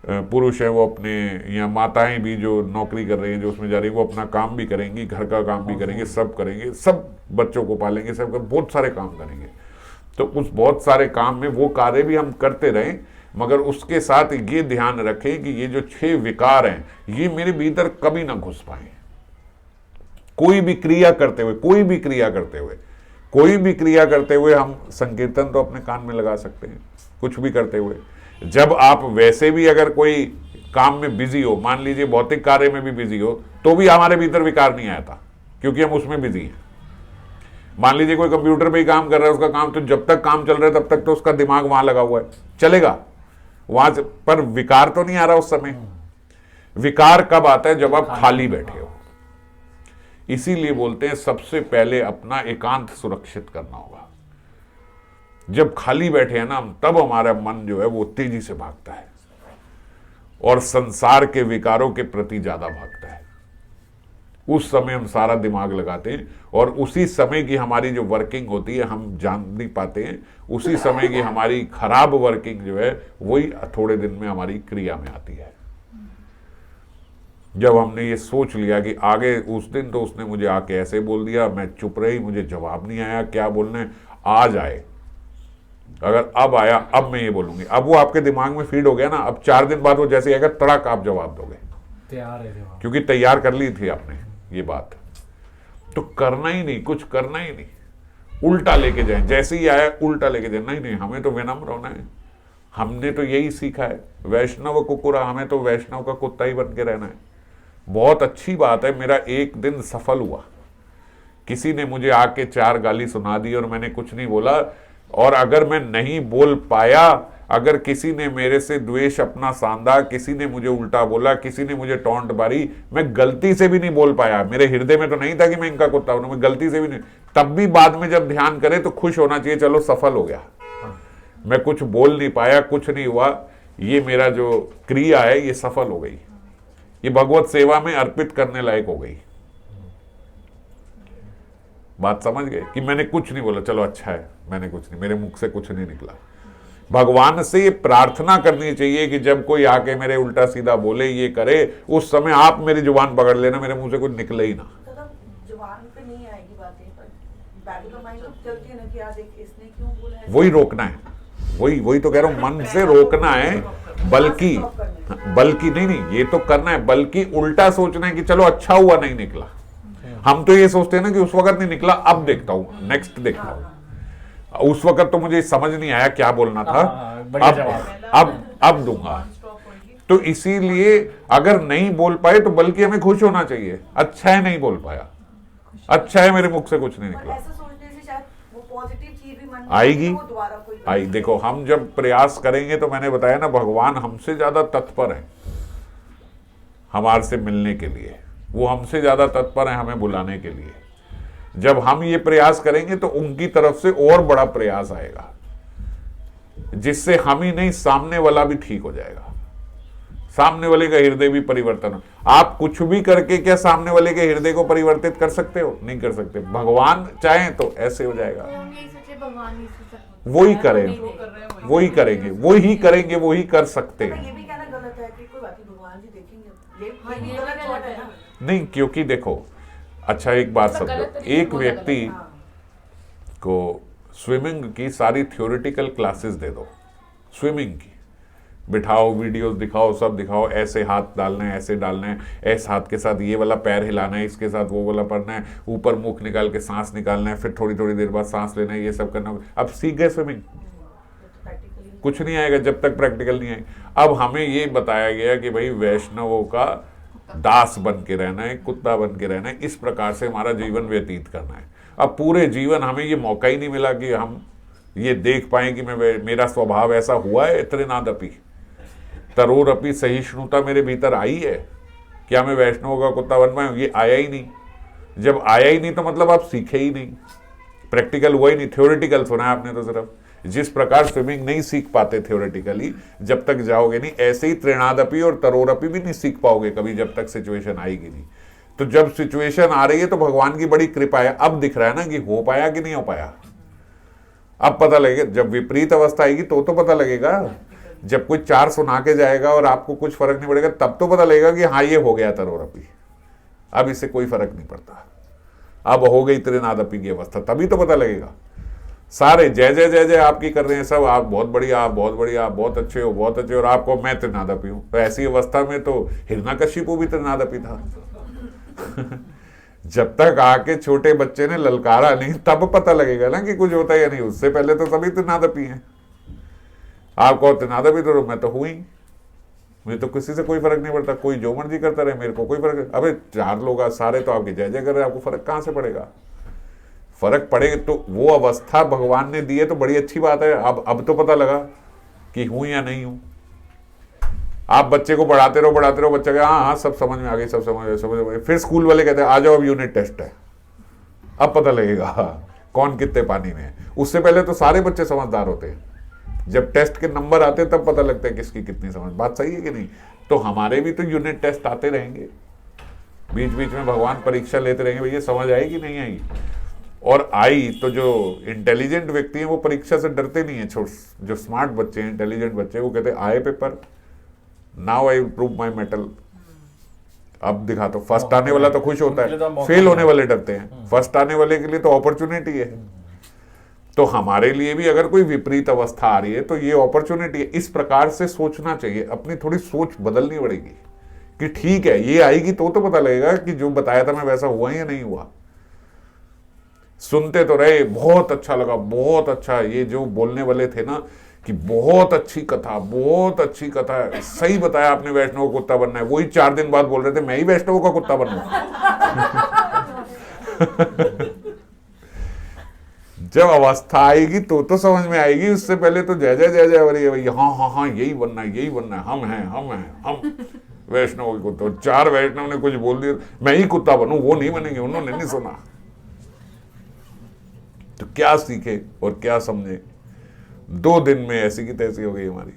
पुरुष है वो अपने, या माताएं भी जो नौकरी कर रही हैं, जो उसमें जा रही है, वो अपना काम भी करेंगी, घर का काम भी करेंगे, सब करेंगे, सब बच्चों को पालेंगे, सब बहुत सारे काम करेंगे। तो उस बहुत सारे काम में वो कार्य भी हम करते रहें, मगर उसके साथ ये ध्यान रखें कि ये जो 6 विकार हैं ये मेरे भीतर कभी ना घुस पाए। कोई भी क्रिया करते हुए, कोई भी क्रिया करते हुए हम संकीर्तन तो अपने कान में लगा सकते हैं, कुछ भी करते हुए। जब आप वैसे भी अगर कोई काम में बिजी हो, मान लीजिए भौतिक कार्य में भी बिजी हो, तो भी हमारे भीतर विकार नहीं आया था, क्योंकि हम उसमें बिजी हैं। मान लीजिए कोई कंप्यूटर पे ही काम कर रहा है, उसका काम तो जब तक काम चल रहा है तब तक तो उसका दिमाग वहां लगा हुआ है, चलेगा वहां से, पर विकार तो नहीं आ रहा उस समय। विकार कब आता है? जब आप खाली बैठे हो। इसीलिए बोलते हैं सबसे पहले अपना एकांत सुरक्षित करना होगा। जब खाली बैठे हैं ना हम, तब हमारा मन जो है वो तेजी से भागता है और संसार के विकारों के प्रति ज्यादा भागता है। उस समय हम सारा दिमाग लगाते हैं और उसी समय की हमारी जो वर्किंग होती है हम जान नहीं पाते हैं। उसी समय की हमारी खराब वर्किंग जो है वही थोड़े दिन में हमारी क्रिया में आती है। जब हमने ये सोच लिया कि आगे, उस दिन तो उसने मुझे आके ऐसे बोल दिया, मैं चुप रही, मुझे जवाब नहीं आया क्या बोलने, आज आए, अगर अब आया अब मैं ये बोलूंगी, अब वो आपके दिमाग में फीड हो गया ना, अब 4 दिन बाद वो जैसे आएगा तड़क आप जवाब दोगे, तैयार है, क्योंकि तैयार कर ली थी आपने ये बात। तो करना ही नहीं, कुछ करना ही नहीं, उल्टा लेके जाए, जैसे ही आया उल्टा लेके जाए। नहीं, हमें तो विनम्र होना है, हमने तो यही सीखा है, वैष्णव कुकुरा, हमें तो वैष्णव का कुत्ता ही बन के रहना है। बहुत अच्छी बात है, मेरा एक दिन सफल हुआ, किसी ने मुझे आके 4 गाली सुना दी और मैंने कुछ नहीं बोला, और अगर मैं नहीं बोल पाया, अगर किसी ने मेरे से द्वेष अपना सांधा, किसी ने मुझे उल्टा बोला, किसी ने मुझे टॉन्ट मारी, मैं गलती से भी नहीं बोल पाया, मेरे हृदय में तो नहीं था कि मैं इनका कुत्ता हूं, मैं गलती से भी नहीं, तब भी बाद में जब ध्यान करे तो खुश होना चाहिए, चलो सफल हो गया। मैं कुछ बोल नहीं पाया, कुछ नहीं हुआ, ये मेरा जो क्रिया है ये सफल हो गई, ये भगवत सेवा में अर्पित करने लायक हो गई। बात समझ गए कि मैंने कुछ नहीं बोला, चलो अच्छा है, मैंने कुछ नहीं, मेरे मुख से कुछ नहीं निकला। भगवान से ये प्रार्थना करनी चाहिए कि जब कोई आके मेरे उल्टा सीधा बोले, ये करे, उस समय आप मेरी जुबान पकड़ लेना, मेरे मुंह से कुछ निकले ही ना। जुबान पे नहीं आएगी बातें, पर बैक ऑफ माइंड तो चलती है ना कि आज इसने क्यों बोला है, वही रोकना है, वही तो कह रहा हूं, मन से रोकना है, बल्कि नहीं, ये तो करना है, बल्कि उल्टा सोचना है कि चलो अच्छा हुआ नहीं निकला। हम तो ये सोचते हैं ना कि उस वक्त नहीं निकला, अब देखता हूं, नेक्स्ट देखता हूं, उस वक्त तो मुझे समझ नहीं आया क्या बोलना था, अब दूंगा। तो इसीलिए अगर नहीं बोल पाए तो बल्कि हमें खुश होना चाहिए, अच्छा है नहीं बोल पाया, अच्छा है मेरे मुख से कुछ नहीं निकला। आई देखो, हम जब प्रयास करेंगे तो मैंने बताया ना, भगवान हमसे ज्यादा तत्पर है हमारे से मिलने के लिए, वो हमसे ज्यादा तत्पर है हमें बुलाने के लिए। जब हम ये प्रयास करेंगे तो उनकी तरफ से और बड़ा प्रयास आएगा, जिससे हम ही नहीं सामने वाला भी ठीक हो जाएगा, सामने वाले का हृदय भी परिवर्तन हो। आप कुछ भी करके क्या सामने वाले के हृदय को परिवर्तित कर सकते हो? नहीं कर सकते। भगवान चाहें तो ऐसे हो जाएगा, वही करेंगे, वही कर सकते हैं। ये भी कहना गलत है कि कोई बात नहीं, भगवान जी देखेंगे, ये गलत थॉट है ना। नहीं, क्योंकि देखो, अच्छा एक बात समझो, एक व्यक्ति को स्विमिंग की सारी थ्योरेटिकल क्लासेस दे दो, स्विमिंग की बिठाओ, वीडियोस दिखाओ, सब दिखाओ, ऐसे हाथ डालना है, ऐसे डालना है, ऐसे हाथ के साथ ये वाला पैर हिलाना है, इसके साथ वो वाला पढ़ना है, ऊपर मुख निकाल के सांस निकालना है, फिर थोड़ी थोड़ी देर बाद सांस लेना है, ये सब करना है। अब सीख गए स्विमिंग, कुछ नहीं आएगा जब तक प्रैक्टिकल नहीं आएगा। अब हमें ये बताया गया कि भाई वैष्णवों का दास बन के रहना है, कुत्ता बन के रहना है, इस प्रकार से हमारा जीवन व्यतीत करना है। अब पूरे जीवन हमें ये मौका ही नहीं मिला कि हम ये देख पाए कि मेरा स्वभाव ऐसा हुआ है, त्रिनादपि तरोरपि सहिष्णुता मेरे भीतर आई है, क्या मैं वैष्णव का कुत्ता बन पाऊं? ये आया ही नहीं। जब आया ही नहीं तो मतलब आप सीखे ही नहीं, प्रैक्टिकल हुआ ही नहीं, थ्योरेटिकल सुना है आपने तो सिर्फ। जिस प्रकार स्विमिंग नहीं सीख पाते थ्योरेटिकली जब तक जाओगे नहीं, ऐसे ही त्रिनादपि और तरोरपि भी नहीं सीख पाओगे कभी जब तक सिचुएशन आएगी नहीं। तो जब सिचुएशन आ रही है तो भगवान की बड़ी कृपा है, अब दिख रहा है ना कि हो पाया कि नहीं हो पाया। अब पता लगेगा, जब विपरीत अवस्था आएगी तो पता लगेगा। जब कोई 4 सुना के जाएगा और आपको कुछ फर्क नहीं पड़ेगा तब तो पता लगेगा कि हाँ ये हो गया तरोरपि, अब इससे कोई फर्क नहीं पड़ता, अब हो गई त्रिनादपि की अवस्था, तभी तो पता लगेगा। सारे जय जय जय जय आपकी कर रहे हैं सब, आप बहुत बढ़िया, आप बहुत बढ़िया, आप बहुत अच्छे हो, बहुत अच्छे, और आपको मैं त्रिनादपि हूं। तो ऐसी अवस्था में तो हिरण्यकशिपु भी त्रिनादपि था। जब तक आके छोटे बच्चे ने ललकारा नहीं तब पता लगेगा ना कि कुछ होता है या नहीं, उससे पहले तो सभी त्रिनादपि हैं। आपको त्रिनादपि तो मैं तो हुई, मुझे तो किसी से कोई फर्क नहीं पड़ता, कोई जो मर्जी करता रहे, मेरे को कोई फर्क। अबे 4 लोग सारे तो आपकी जय जय कर रहे हैं, आपको फर्क कहां से पड़ेगा? फर्क पड़ेगा तो वो अवस्था भगवान ने दी है तो बड़ी अच्छी बात है। अब तो पता लगा कि हूं या नहीं हूं। आप बच्चे को पढ़ाते रहो, बच्चा कहे हाँ हाँ सब समझ में आ गई, सब समझ में। फिर स्कूल वाले कहते हैं आ जाओ अब यूनिट टेस्ट है, अब पता लगेगा कौन कितने पानी में है। उससे पहले तो सारे बच्चे समझदार होते हैं, जब टेस्ट के नंबर आते हैं तब पता लगता है किसकी कितनी समझ। बात सही है कि नहीं? तो हमारे भी तो यूनिट टेस्ट आते रहेंगे, बीच बीच में भगवान परीक्षा लेते रहेंगे, भैया समझ आई कि नहीं आई। और आई तो जो इंटेलिजेंट व्यक्ति हैं वो परीक्षा से डरते नहीं है। जो स्मार्ट बच्चे हैं, इंटेलिजेंट बच्चे, वो कहते हैं आए paper, now I prove my metal, अब दिखा। तो फर्स्ट आने वाला तो खुश होता है, फेल होने वाले डरते हैं। फर्स्ट आने वाले के लिए तो अपॉर्चुनिटी है। तो हमारे लिए भी अगर कोई विपरीत अवस्था आ रही है तो ये अपॉर्चुनिटी है। इस प्रकार से सोचना चाहिए, अपनी थोड़ी सोच बदलनी पड़ेगी कि ठीक है ये आएगी तो पता लगेगा कि जो बताया था मैं वैसा हुआ या नहीं हुआ। सुनते तो रहे, बहुत अच्छा लगा, बहुत अच्छा, ये जो बोलने वाले थे ना कि बहुत अच्छी कथा, बहुत अच्छी कथा, सही बताया आपने, वैष्णव का कुत्ता बनना है। वही 4 दिन बाद बोल रहे थे मैं ही वैष्णव का कुत्ता बनूंगा। जब अवस्था आएगी तो समझ में आएगी, उससे पहले तो जय जय जय जय हो रही है भैया, हाँ हाँ हाँ यही बनना है, यही बनना है, हम वैष्णव के कुत्ते। 4 वैष्णव ने कुछ बोल दिया मैं ही कुत्ता बनूं, वो नहीं बनेंगे, उन्होंने नहीं सुना। तो क्या सीखे और क्या समझे? 2 दिन में ऐसी की तैसी हो गई हमारी।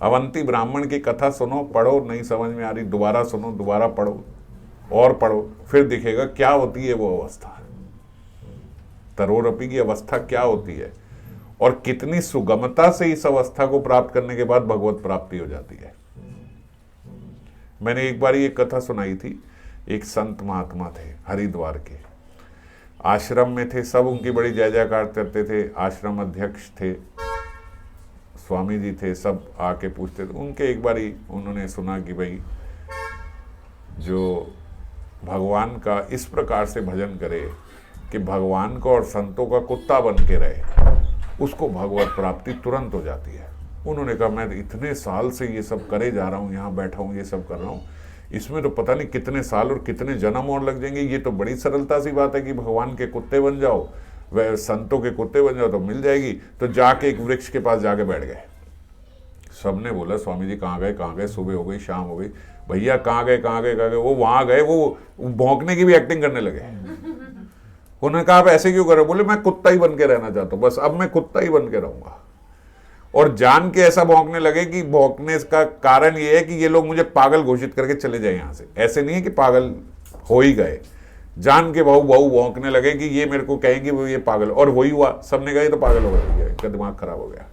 अवंती ब्राह्मण की कथा सुनो, पढ़ो, नहीं समझ में आ रही दोबारा सुनो, दोबारा पढ़ो और पढ़ो, फिर दिखेगा क्या होती है वो अवस्था। तरोरपि की अवस्था क्या होती है और कितनी सुगमता से इस अवस्था को प्राप्त करने के बाद भगवत प्राप्ति हो जाती है। मैंने एक बार ये कथा सुनाई थी। एक संत महात्मा थे, हरिद्वार के, आश्रम में थे, सब उनकी बड़ी जय जयकार करते थे। आश्रम अध्यक्ष थे, स्वामी जी थे, सब आके पूछते थे। उनके एक बार ही उन्होंने सुना कि भाई जो भगवान का इस प्रकार से भजन करे कि भगवान को और संतों का कुत्ता बन के रहे, उसको भगवत प्राप्ति तुरंत हो जाती है। उन्होंने कहा मैं इतने साल से ये सब करे जा रहा हूँ, यहाँ बैठा हूँ, ये सब कर रहा हूँ, इसमें तो पता नहीं कितने साल और कितने जन्म और लग जाएंगे। ये तो बड़ी सरलता सी बात है कि भगवान के कुत्ते बन जाओ, वह संतों के कुत्ते बन जाओ तो मिल जाएगी। तो जाके एक वृक्ष के पास जाके बैठ गए। सबने बोला स्वामी जी कहाँ गए, सुबह हो गई, शाम हो गई, भैया कहाँ गए। वो वहाँ गए, वो भौंकने की भी एक्टिंग करने लगे। उन्होंने कहा आप ऐसे क्यों कर रहे हो? बोले मैं कुत्ता ही बन के रहना चाहता हूँ, बस अब मैं कुत्ता ही बन के रहूंगा। और जान के ऐसा भौंकने लगे कि भौंकने का कारण ये है कि ये लोग मुझे पागल घोषित करके चले जाए यहाँ से। ऐसे नहीं है कि पागल हो ही गए, जान के बहु भौंकने लगे कि ये मेरे को कहेंगे वो ये पागल। और वही हुआ, सबने कहा तो पागल हो गया, इनका दिमाग खराब हो गया।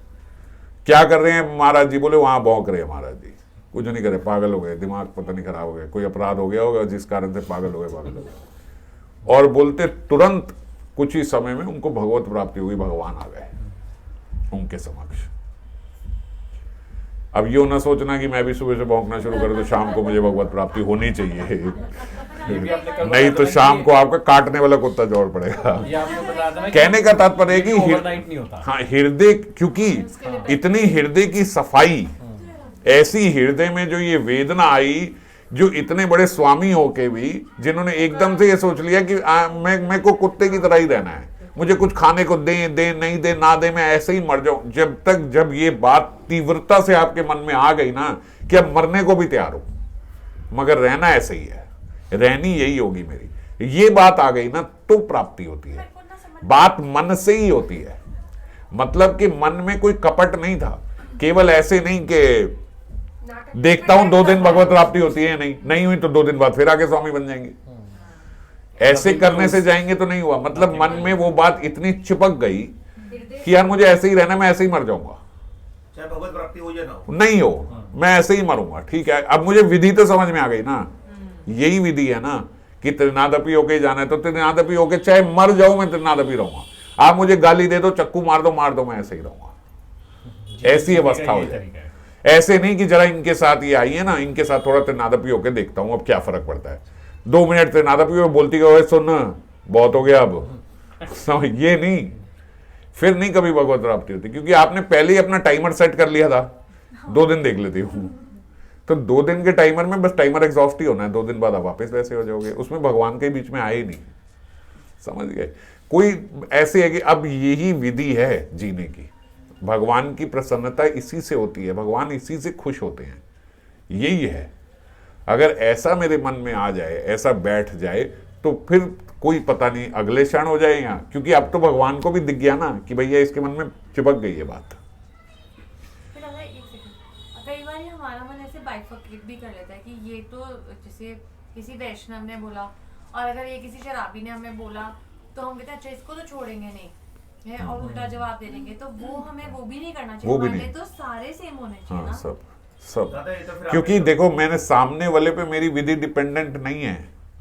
क्या कर रहे हैं महाराज जी? बोले वहां भौंक रहे हैं महाराज जी, कुछ नहीं करे, पागल हो गए, दिमाग पता नहीं खराब हो गया, कोई अपराध हो गया होगा जिस कारण से पागल हो गए। और बोलते तुरंत कुछ ही समय में उनको भगवत प्राप्ति हुई, भगवान आ गए उनके समक्ष। अब यो ना सोचना कि मैं भी सुबह से भौंकना शुरू करूं तो शाम को मुझे भगवत प्राप्ति होनी चाहिए। नहीं तो शाम को आपका काटने वाला कुत्ता जोड़ पड़ेगा। कहने का तात्पर्य है कि हाँ, हृदय, क्योंकि इतनी हृदय की सफाई, ऐसी हृदय में जो ये वेदना आई, जो इतने बड़े स्वामी होके भी जिन्होंने एकदम से ये सोच लिया कि मैं को कुत्ते की तरह ही रहना है, मुझे कुछ खाने को दें दें नहीं दें ना दें, मैं ऐसे ही मर जाऊं। जब ये बात तीव्रता से आपके मन में आ गई ना कि अब मरने को भी तैयार हो, मगर रहना ऐसे ही है, रहनी यही होगी मेरी, ये बात आ गई ना तो प्राप्ति होती है। बात मन से ही होती है, मतलब कि मन में कोई कपट नहीं था, केवल ऐसे नहीं कि देखता हूं 2 दिन भगवत प्राप्ति होती है, नहीं हुई तो 2 दिन बाद फिर आके स्वामी बन जाएंगे, ऐसे करने से जाएंगे तो नहीं हुआ। मतलब मन में वो बात इतनी चिपक गई कि यार मुझे ऐसे ही रहना, मैं ऐसे ही मर जाऊंगा, चाहे भगवत प्राप्ति हो या ना हो, नहीं हो, मैं ऐसे ही मरूंगा। ठीक है, अब मुझे विधि तो समझ में आ गई ना, यही विधि है ना कि त्रिनादपी होके जाना है, तो त्रिनादपी होके चाहे मर जाऊं मैं त्रिनादपी रहूंगा। आप मुझे गाली दे दो, चक्कू मार दो, मैं ऐसे ही रहूंगा। ऐसी अवस्था हो जाए, ऐसे नहीं कि जरा इनके साथ ये आई है ना, इनके साथ थोड़ा त्रिनादपी होके देखता हूं अब क्या फर्क पड़ता है, 2 मिनट त्रिनादपी हो बोलती गए सुन बहुत हो गया अब, ये नहीं, फिर नहीं कभी भगवत प्राप्ति होती, क्योंकि आपने पहले ही अपना टाइमर सेट कर लिया था, 2 दिन देख लेती हूँ, तो 2 दिन के टाइमर में बस टाइमर एग्जॉस्ट ही होना है, 2 दिन बाद आप वापस वैसे हो जाओगे, उसमें भगवान के बीच में आए ही नहीं, समझ गए। कोई ऐसे है कि अब यही विधि है जीने की, भगवान की प्रसन्नता इसी से होती है, भगवान इसी से खुश होते हैं, यही है। अगर ऐसा मेरे मन में आ जाए, ऐसा बैठ जाए, तो फिर कोई पता नहीं अगले क्षण हो जाए यहाँ, क्योंकि अब तो भगवान को भी दिख गया ना कि भैया इसके मन में चिपक गई है बात। फिर अगर एक सेकंड, कई बार हमारा मन ऐसे बाइफरकेट भी कर लेता है कि ये तो जैसे किसी वैष्णव ने बोला और अगर ये किसी शराबी ने हमें बोला तो हम कहते हैं अच्छा इसको तो छोड़ेंगे नहीं है, और उल्टा जवाब दे देंगे, तो वो हमें वो भी नहीं करना चाहिए, हमारे तो सारे सेम होने चाहिए ना। सब दादा ये तो फिर क्योंकि आपने- देखो मैंने सामने वाले पे मेरी विधि डिपेंडेंट नहीं है,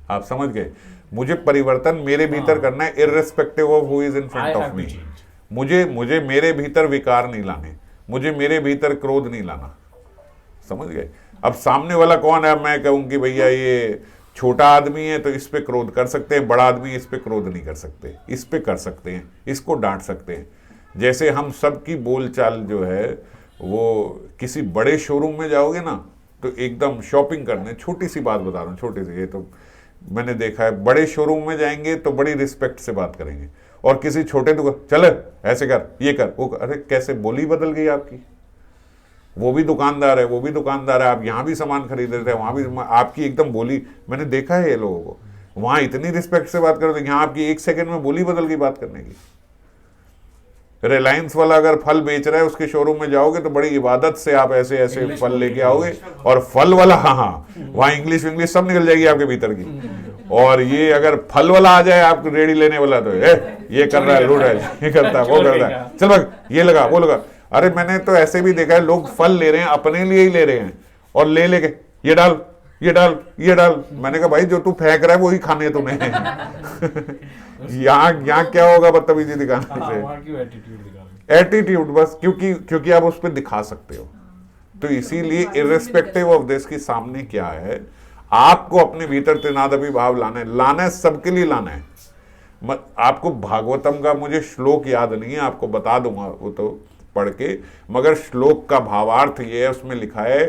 आप समझ गए। मुझे परिवर्तन मेरे भीतर करना है, irrespective of who is in front of me. मुझे मेरे भीतर विकार नहीं लाने, मुझे मेरे भीतर क्रोध नहीं लाना, समझ गए। अब सामने वाला कौन है, मैं कहूं कि भैया ये छोटा आदमी है तो इस पे क्रोध कर सकते हैं, बड़ा आदमी इस पे क्रोध नहीं कर सकते, इस पे कर सकते हैं, इसको डांट सकते हैं। जैसे हम सब की बोलचाल जो है वो किसी बड़े शोरूम में जाओगे ना तो एकदम शॉपिंग करने, छोटी सी बात बता रहा हूँ, छोटी सी, ये तो मैंने देखा है, बड़े शोरूम में जाएंगे तो बड़ी रिस्पेक्ट से बात करेंगे, और किसी छोटे दुकान चल ऐसे कर ये कर वो कर, अरे कैसे बोली बदल गई आपकी, वो भी दुकानदार है, वो भी दुकानदार है, आप यहाँ भी सामान खरीद रहे थे, वहाँ भी आपकी एकदम बोली, मैंने देखा है ये लोगों को, वहाँ इतनी रिस्पेक्ट से बात करते, यहाँ आपकी 1 सेकंड में बोली बदल गई बात करने की। रिलायंस वाला अगर फल बेच रहा है उसके शोरूम में जाओगे तो बड़ी इबादत से आप ऐसे ऐसे फल लेके आओगे, और फल वाला हाँ वहाँ इंग्लिश सब निकल जाएगी आपके भीतर की। और ये अगर फल वाला आ जाए आपको रेडी लेने वाला तो ये कर रहा है, लूट है, ये करता है, वो करता है, चल भाग ये लगा वो लगा। अरे मैंने तो ऐसे भी देखा है, लोग फल ले रहे हैं अपने लिए ही ले रहे हैं, और ले लेके ये डाल ये डाल ये डाल। मैंने कहा भाई जो तू फेंक रहा है वही खाने तुम्हें यहाँ क्या होगा बदतमीजी दिखाने से, एटीट्यूड बस, क्योंकि आप उस पर दिखा सकते हो। तो इसीलिए इररिस्पेक्टिव ऑफ दिस की सामने क्या है, आपको अपने भीतर त्रिनादपि भाव लाना है, सबके लिए लाना है। आपको भागवतम का मुझे श्लोक याद नहीं है, आपको बता दूंगा वो तो पढ़ के, मगर श्लोक का भावार्थ ये है, उसमें लिखा है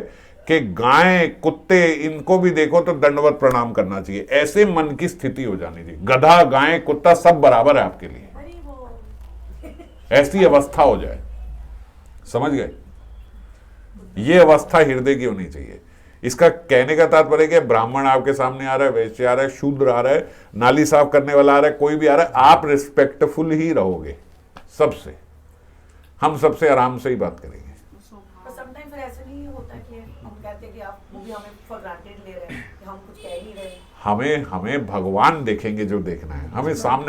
कि गाय कुत्ते इनको भी देखो तो दंडवत प्रणाम करना चाहिए, ऐसे मन की स्थिति हो जानी चाहिए। गधा गाय कुत्ता सब बराबर है आपके लिए, ऐसी अवस्था हो जाए, समझ गए। ये अवस्था हृदय की होनी चाहिए। इसका कहने का तात्पर्य क्या, ब्राह्मण आपके सामने आ रहा है, वैश्य आ रहा है, शूद्र आ रहा है, नाली साफ करने वाला आ रहा है, कोई भी आ रहा है, आप रिस्पेक्टफुल ही रहोगे सबसे, हम सबसे आराम से ही बात करेंगे। पर समटाइम फिर ऐसा नहीं होता कि हम कहते हैं कि आप वो भी हमें फॉर ग्रांटेड ले रहे हैं कि हम कुछ कह नहीं रहे। हमें भगवान देखेंगे जो देखना है,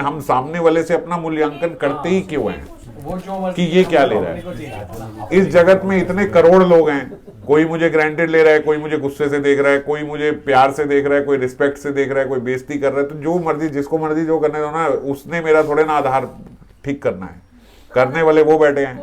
हम सामने वाले से अपना मूल्यांकन करते ही क्यों हैं कि ये क्या ले रहा है। इस जगत में इतने करोड़ लोग हैं, कोई मुझे ग्रांटेड ले रहा है, कोई मुझे गुस्से से देख रहा है, कोई मुझे प्यार से देख रहा है, कोई रिस्पेक्ट से देख रहा है, कोई बेइज्जती कर रहा है। तो जो मर्जी जिसको मर्जी जो करने दो ना, उसने मेरा थोड़े ना आधार ठीक करना है, करने वाले वो बैठे हैं।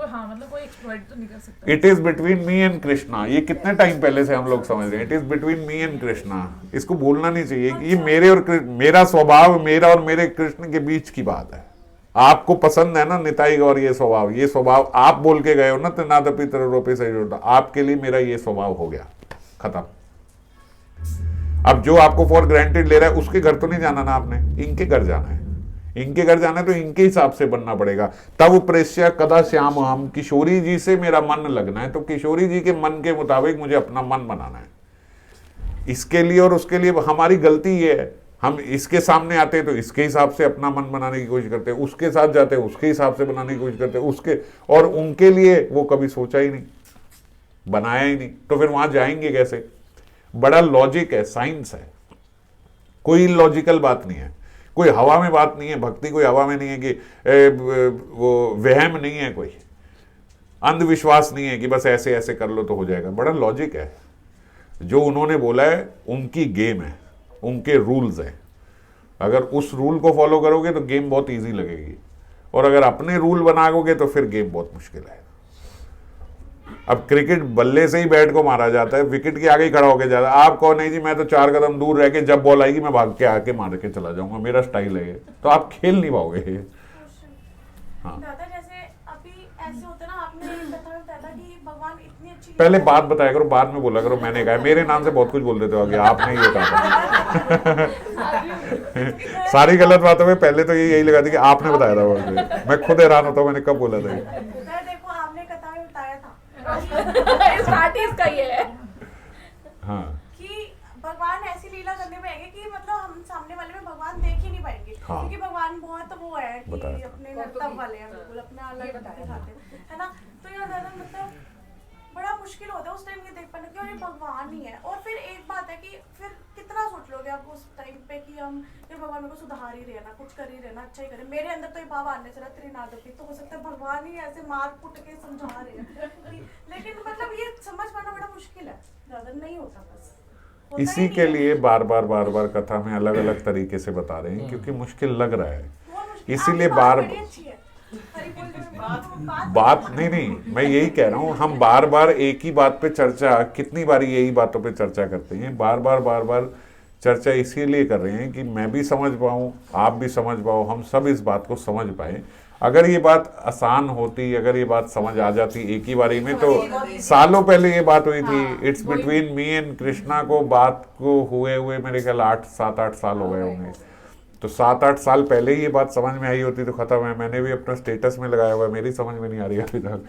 It is between me and Krishna, ये कितने टाइम पहले से हम लोग समझ रहे हैं, it is between me and Krishna. इसको भूलना नहीं चाहिए कि ये मेरे और मेरा स्वभाव, मेरा और मेरे कृष्ण के बीच की बात है। आपको पसंद है ना निताई गौर ये स्वभाव आप बोल के गए हो ना, त्रिनादपि त्रयोरूपे से जुड़ता, आपके लिए मेरा ये स्वभाव हो गया, खत्म। अब जो आपको फॉर ग्रांटेड ले रहा है उसके घर तो नहीं जाना ना आपने, इनके घर जाना है, इनके घर जाना है तो इनके हिसाब से बनना पड़ेगा। तब प्रेष्य कदा श्याम हम, किशोरी जी से मेरा मन लगना है तो किशोरी जी के मन के मुताबिक मुझे अपना मन बनाना है। इसके लिए और उसके लिए हमारी गलती ये है, हम इसके सामने आते हैं तो इसके हिसाब से अपना मन बनाने की कोशिश करते हैं, उसके साथ जाते हैं उसके हिसाब से बनाने की कोशिश करते हैं, उसके और उनके लिए वो कभी सोचा ही नहीं, बनाया ही नहीं, तो फिर वहां जाएंगे कैसे? बड़ा लॉजिक है, साइंस है, कोई लॉजिकल बात नहीं है, कोई हवा में बात नहीं है। भक्ति कोई हवा में नहीं है कि वो वहम नहीं है, कोई अंधविश्वास नहीं है कि बस ऐसे ऐसे कर लो तो हो जाएगा। बड़ा लॉजिक है, जो उन्होंने बोला है उनकी गेम है, उनके रूल्स हैं। अगर उस रूल को फॉलो करोगे तो गेम बहुत इजी लगेगी, और अगर अपने रूल बनाओगे तो फिर गेम बहुत मुश्किल है। अब क्रिकेट बल्ले से ही बैट को मारा जाता है, विकेट के आगे ही खड़ा होकर जाता है। आप कहो नहीं जी मैं तो 4 कदम दूर रह के जब बॉल आएगी मैं भाग के आके मार के चला जाऊंगा, मेरा स्टाइल है ये, तो आप खेल नहीं पाओगे। हाँ, दादा जैसे अभी ऐसे होता है ना, आपने बताया था कि भगवान इतनी अच्छी पहले बात बताया करो, बाद में बोला करो मैंने कहा। मेरे नाम से बहुत कुछ बोल देते हो आगे, आपने ये कहा। सारी गलत बातों में पहले तो यही लगा दी कि आपने बताया था मुझे, मैं खुद हैरान होता हूँ मैंने कब बोला था। देखो आपने कथा में बताया था इसका ये है हाँ, कि भगवान ऐसी लीला करने पाएंगे कि मतलब हम सामने वाले में भगवान देख ही नहीं पाएंगे। हाँ। क्योंकि भगवान बहुत वो है कि बताया। अपने नर्तक वाले हैं, बिल्कुल अपना अलग दिखाते हैं, है ना। तो यार दादा मतलब बड़ा मुश्किल होता है उस टाइम ये देख पाना कि और ये भगवान ही है। और फिर एक बात है कि फिर कितना सोच लोगे आप उस टाइम पे कि हम ये भगवान मेरे को सुधार ही रहना, कुछ कर ही रहना, अच्छा ही करे। मेरे अंदर तो ये भाव आने चला त्रिनादपि, तो हो सकता है भगवान ही ऐसे मार कुट के समझा रहे हैं। लेकिन मतलब ये समझ पाना बड़ा मुश्किल है दादा, नहीं होता बस होता इसी ही के नहीं है। लिए बार बार कथा में अलग अलग तरीके से बता रहे हैं, क्योंकि मुश्किल लग रहा है, बहुत मुश्किल। इसीलिए आपकी बार बड़ी अच्छी है। हरि बोल बात नहीं, मैं यही कह रहा हूँ, हम बार बार एक ही बात पे चर्चा, कितनी बारी यही बातों पे चर्चा करते हैं, बार बार चर्चा इसीलिए कर रहे हैं कि मैं भी समझ पाऊँ, आप भी समझ पाओ, हम सब इस बात को समझ पाए। अगर ये बात आसान होती, अगर ये बात समझ आ जाती एक ही बारी में, तो सालों पहले ये बात हुई थी। It's between me and Krishna को बात को हुए मेरे ख्याल 7-8 साल हो गए होंगे, तो 7-8 साल पहले ही ये बात समझ में आई होती तो खत्म है। मैंने भी अपना स्टेटस में लगाया हुआ है, मेरी समझ में नहीं आ रही अभी तक।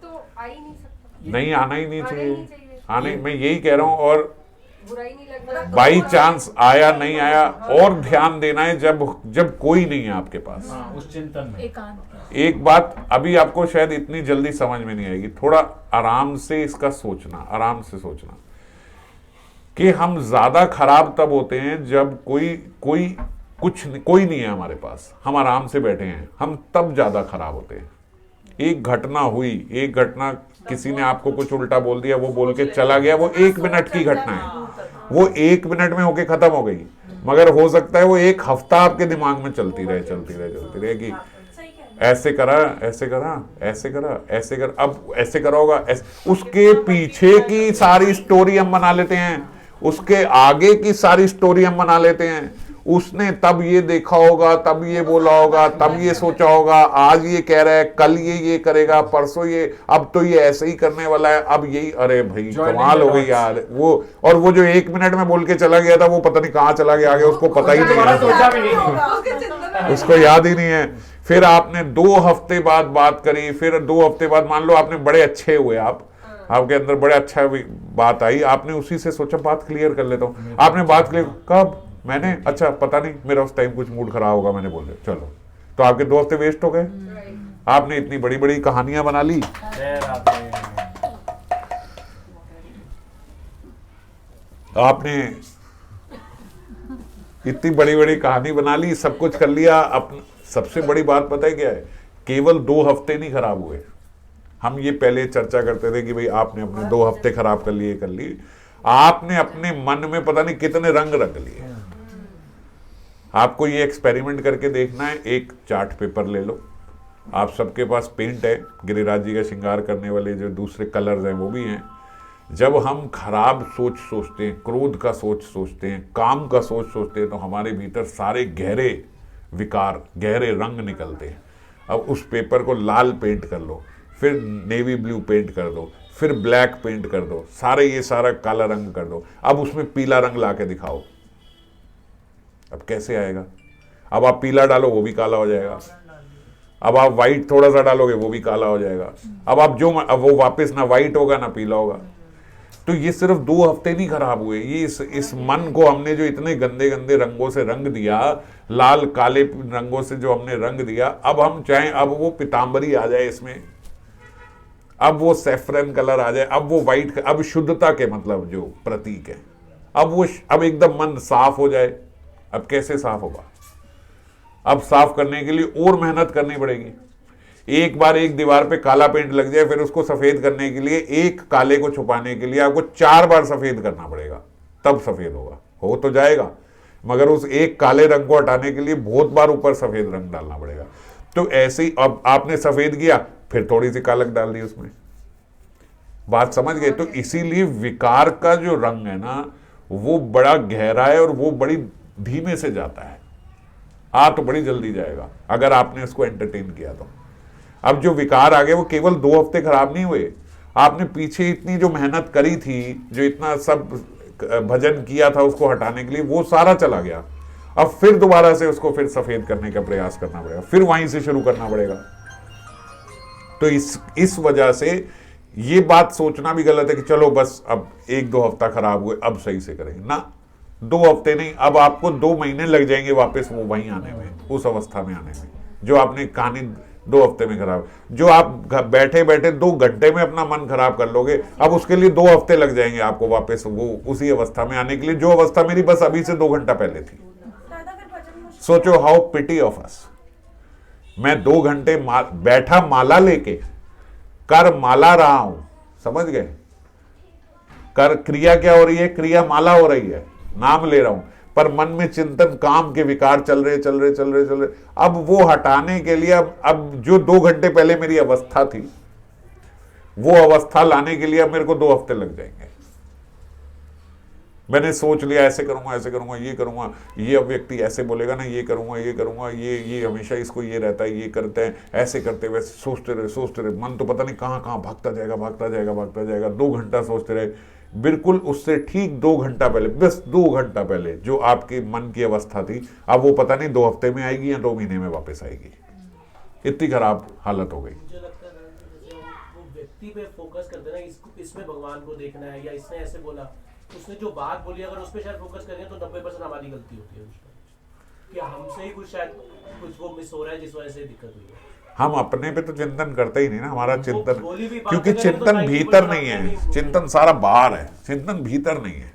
तो आ ही नहीं सकता, नहीं, आना ही नहीं आना ही चाहिए, नहीं चाहिए। आने मैं यही कह रहा हूँ। और बुरा ही नहीं लगता। बाई चांस आया नहीं आया, और ध्यान देना है जब कोई नहीं है आपके पास। उस चिंतन में एकांत। एक बात अभी आपको शायद इतनी जल्दी समझ में नहीं आएगी, थोड़ा आराम से इसका सोचना, आराम से सोचना कि हम ज्यादा खराब तब होते हैं जब कोई नहीं है हमारे पास, हम आराम से बैठे हैं, हम तब ज्यादा खराब होते हैं। एक घटना किसी ने आपको कुछ उल्टा बोल दिया, वो बोल के चला गया, वो 1 मिनट की घटना है, वो 1 मिनट में होके खत्म हो गई, मगर हो सकता है वो 1 हफ्ता आपके दिमाग में चलती रहे कि ऐसे करा, अब ऐसे करा होगा, उसके पीछे की सारी स्टोरी हम बना लेते हैं, उसके आगे की सारी स्टोरी हम बना लेते हैं। उसने तब ये देखा होगा, तब ये बोला होगा, तब ये सोचा होगा, आज ये कह रहा है, कल ये करेगा, परसों ये, अब तो ये ऐसे ही करने वाला है, अब यही। अरे भाई कमाल हो गई यार। वो जो 1 मिनट में बोल के चला गया था, वो पता नहीं कहाँ चला गया आगे, उसको पता ही नहीं है, उसको याद ही नहीं है। फिर आपने 2 हफ्ते बाद बात करी, फिर 2 हफ्ते बाद मान लो आपने बड़े अच्छे हुए, आपके अंदर बड़े अच्छा बात आई, आपने उसी से सोचा बात क्लियर कर लेता हूँ। आपने बात क्लियर कब? मैंने, अच्छा पता नहीं, मेरा उस टाइम कुछ मूड खराब होगा, मैंने बोल दिया, चलो, तो आपके 2 हफ्ते वेस्ट हो गए। आपने इतनी बड़ी बड़ी कहानियां बना ली, आपने इतनी बड़ी बड़ी कहानी बना ली, सब कुछ कर लिया। सबसे बड़ी बात पता है क्या है? केवल 2 हफ्ते नहीं खराब हुए। हम ये पहले चर्चा करते थे कि भाई आपने अपने 2 हफ्ते खराब कर लिए, आपने अपने मन में पता नहीं कितने रंग रख लिए। आपको ये एक्सपेरिमेंट करके देखना है। एक चार्ट पेपर ले लो, आप सबके पास पेंट है, गिरिराज जी का श्रृंगार करने वाले जो दूसरे कलर्स हैं वो भी हैं। जब हम खराब सोच सोचते हैं, क्रोध का सोच सोचते हैं, काम का सोच सोचते हैं, तो हमारे भीतर सारे गहरे विकार, गहरे रंग निकलते हैं। अब उस पेपर को लाल पेंट कर लो, फिर नेवी ब्लू पेंट कर दो, फिर ब्लैक पेंट कर दो, ये सारा काला रंग कर दो। अब उसमें पीला रंग ला के दिखाओ, अब कैसे आएगा? अब आप पीला डालो वो भी काला हो जाएगा, अब आप वाइट थोड़ा सा डालोगे वो भी काला हो जाएगा, अब वो वापस ना वाइट होगा ना पीला होगा। तो ये सिर्फ 2 हफ्ते नहीं खराब हुए, ये इस मन को हमने जो इतने गंदे गंदे रंगों से रंग दिया, लाल काले रंगों से जो हमने रंग दिया, अब हम चाहें अब वो पीतांबरी आ जाए इसमें, अब वो सैफरन कलर आ जाए, अब वो वाइट, अब शुद्धता के मतलब जो प्रतीक है, अब एकदम मन साफ हो जाए। अब कैसे साफ होगा? अब साफ करने के लिए और मेहनत करनी पड़ेगी। एक बार एक दीवार पे काला पेंट लग जाए, फिर उसको सफेद करने के लिए, एक काले को छुपाने के लिए आपको 4 बार सफेद करना पड़ेगा, तब सफेद होगा। हो तो जाएगा, मगर उस एक काले रंग को हटाने के लिए बहुत बार ऊपर सफेद रंग डालना पड़ेगा। तो ऐसे ही अब आपने सफेद किया, फिर थोड़ी सी कालक डाल दी उसमें। बात समझ गए? तो इसीलिए विकार का जो रंग है ना, वो बड़ा गहरा है और वो बड़ी धीमे से जाता है, तो बड़ी जल्दी जाएगा अगर आपने उसको एंटरटेन किया तो। अब जो विकार आ गए वो केवल 2 हफ्ते खराब नहीं हुए, आपने पीछे इतनी जो मेहनत करी थी, जो इतना सब भजन किया था उसको हटाने के लिए, वो सारा चला गया। अब फिर दोबारा से उसको फिर सफेद करने का प्रयास करना पड़ेगा, फिर वहीं से शुरू करना पड़ेगा। तो इस वजह से ये बात सोचना भी गलत है कि चलो बस अब 1-2 हफ्ता खराब हुए, अब सही से करेंगे ना। 2 हफ्ते नहीं, अब आपको 2 महीने लग जाएंगे वापस वो वहीं आने में, उस अवस्था में आने में जो आपने कहानी 2 हफ्ते में खराब, जो आप बैठे बैठे 2 घंटे में अपना मन खराब कर लोगे, अब उसके लिए 2 हफ्ते लग जाएंगे आपको वापस वो उसी अवस्था में आने के लिए, जो अवस्था मेरी बस अभी से 2 घंटा पहले थी। सोचो हाउ पिटी ऑफ अस। मैं 2 घंटे बैठा माला लेके, कर माला रहा हूं, समझ गए? कर क्रिया क्या हो रही है? क्रिया माला हो रही है, नाम ले रहा हूं, पर मन में चिंतन काम के विकार चल रहे। अब वो हटाने के लिए अब जो 2 घंटे पहले मेरी अवस्था थी, वो अवस्था लाने के लिए अब मेरे को 2 हफ्ते लग जाएंगे। मैंने सोच लिया ऐसे करूंगा, ये करूंगा, ये अब व्यक्ति ऐसे बोलेगा ना, ये करूंगा, ये हमेशा इसको ये रहता है, ये करते हैं, ऐसे करते वैसे सोचते रहे, मन तो पता नहीं कहाँ भागता जाएगा। 2 घंटा सोचते रहे, बिल्कुल उससे ठीक 2 घंटा पहले, बस 2 घंटा पहले जो आपके मन की अवस्था थी, अब वो पता नहीं 2 हफ्ते में आएगी या 2 महीने में वापस आएगी। इतनी खराब हालत हो गई। मुझे लगता है जैसे हम वो व्यक्ति पे फोकस करते हैं ना, इसमें भगवान को देखना है, या इसने ऐसे बोला, उसने जो बात बोली अगर उस पर शायद फोकस करें तो 90% हमारी गलती होती है उसमें, कि हमसे ही कुछ वो मिस हो रहा है जिस वजह से दिक्कत हुई है। हम अपने पे तो चिंतन करते ही नहीं ना, हमारा चिंतन, क्योंकि क्योंकि चिंतन भीतर नहीं है, चिंतन सारा बाहर है, चिंतन भीतर नहीं है।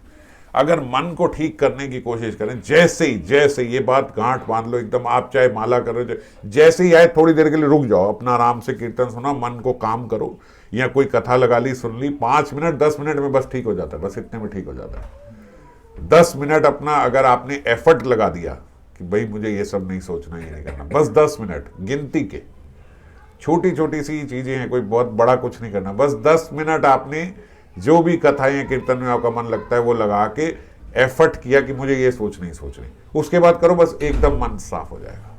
अगर मन को ठीक करने की कोशिश करें, जैसे ये बात गांठ बांध लो एकदम, आप चाहे माला करो, जैसे ही आए थोड़ी देर के लिए रुक जाओ, अपना आराम से कीर्तन सुना, मन को काम करो, या कोई कथा लगा ली, सुन ली, 5 मिनट 10 मिनट में बस ठीक हो जाता है, बस इतने में ठीक हो जाता है। 10 मिनट अपना अगर आपने एफर्ट लगा दिया कि भाई मुझे ये सब नहीं सोचना, ये नहीं करना, बस 10 मिनट गिनती के, छोटी सी चीजें हैं, कोई बहुत बड़ा कुछ नहीं करना, बस 10 मिनट आपने जो भी कथाएं कीर्तन में आपका मन लगता है वो लगा के एफर्ट किया कि मुझे ये सोचनी, उसके बाद करो, बस एकदम मन साफ हो जाएगा।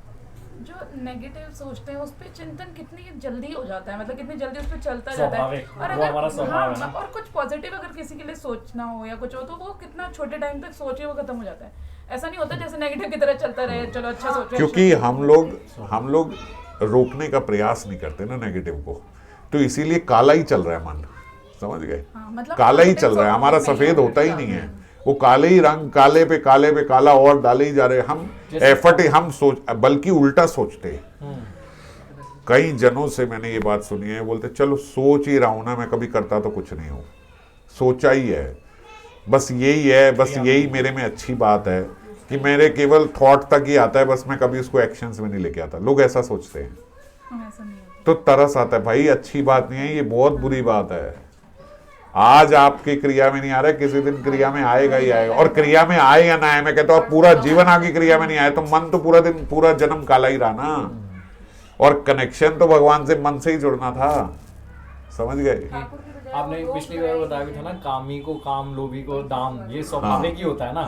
जो नेगेटिव सोचते हैं उस पे चिंतन कितनी जल्दी हो जाता है, मतलब कितनी जल्दी उस पे चलता जाता है, और अगर और कुछ पॉजिटिव अगर किसी के लिए सोचना हो या कुछ हो तो वो कितना छोटे टाइम तक सोचे वो खत्म हो जाता है। ऐसा नहीं होता जैसे नेगेटिव की तरह चलता रहे, चलो अच्छा सोच रहे, क्योंकि हम लोग रोकने का प्रयास नहीं करते ना नेगेटिव को, तो इसीलिए काला ही चल रहा है मन, समझ गए? मतलब काला ही चल रहा है, हमारा सफेद होता ही नहीं है, वो काले ही रंग, काले पे काला और डाले ही जा रहे हैं। हम एफर्ट हम सोच, बल्कि उल्टा सोचते हैं। कई जनों से मैंने ये बात सुनी है, बोलते चलो सोच ही रहा हूं ना, मैं कभी करता तो कुछ नहीं हूं, सोचा ही है, बस यही है, बस यही मेरे में अच्छी बात है कि मेरे केवल थॉट तक ही आता है, बस मैं कभी उसको एक्शंस में नहीं लेके आता। लोग ऐसा सोचते हैं, ऐसा नहीं होता। तो तरस आता है, भाई अच्छी बात नहीं है, ये बहुत बुरी बात है। आज आपकी क्रिया में नहीं आ रहा है, किसी दिन क्रिया में आएगा ही आएगा, और क्रिया में आए या ना आए, मैं कहता हूँ आप पूरा जीवन आगे क्रिया में नहीं आए तो मन तो पूरा जन्म काला ही रहा ना, और कनेक्शन तो भगवान से मन से ही जुड़ना था, समझ गए? आपने पिछली बार बताया भी था ना, कामी को काम, लोभी को दाम, ये स्वाभाविक ही होता है ना,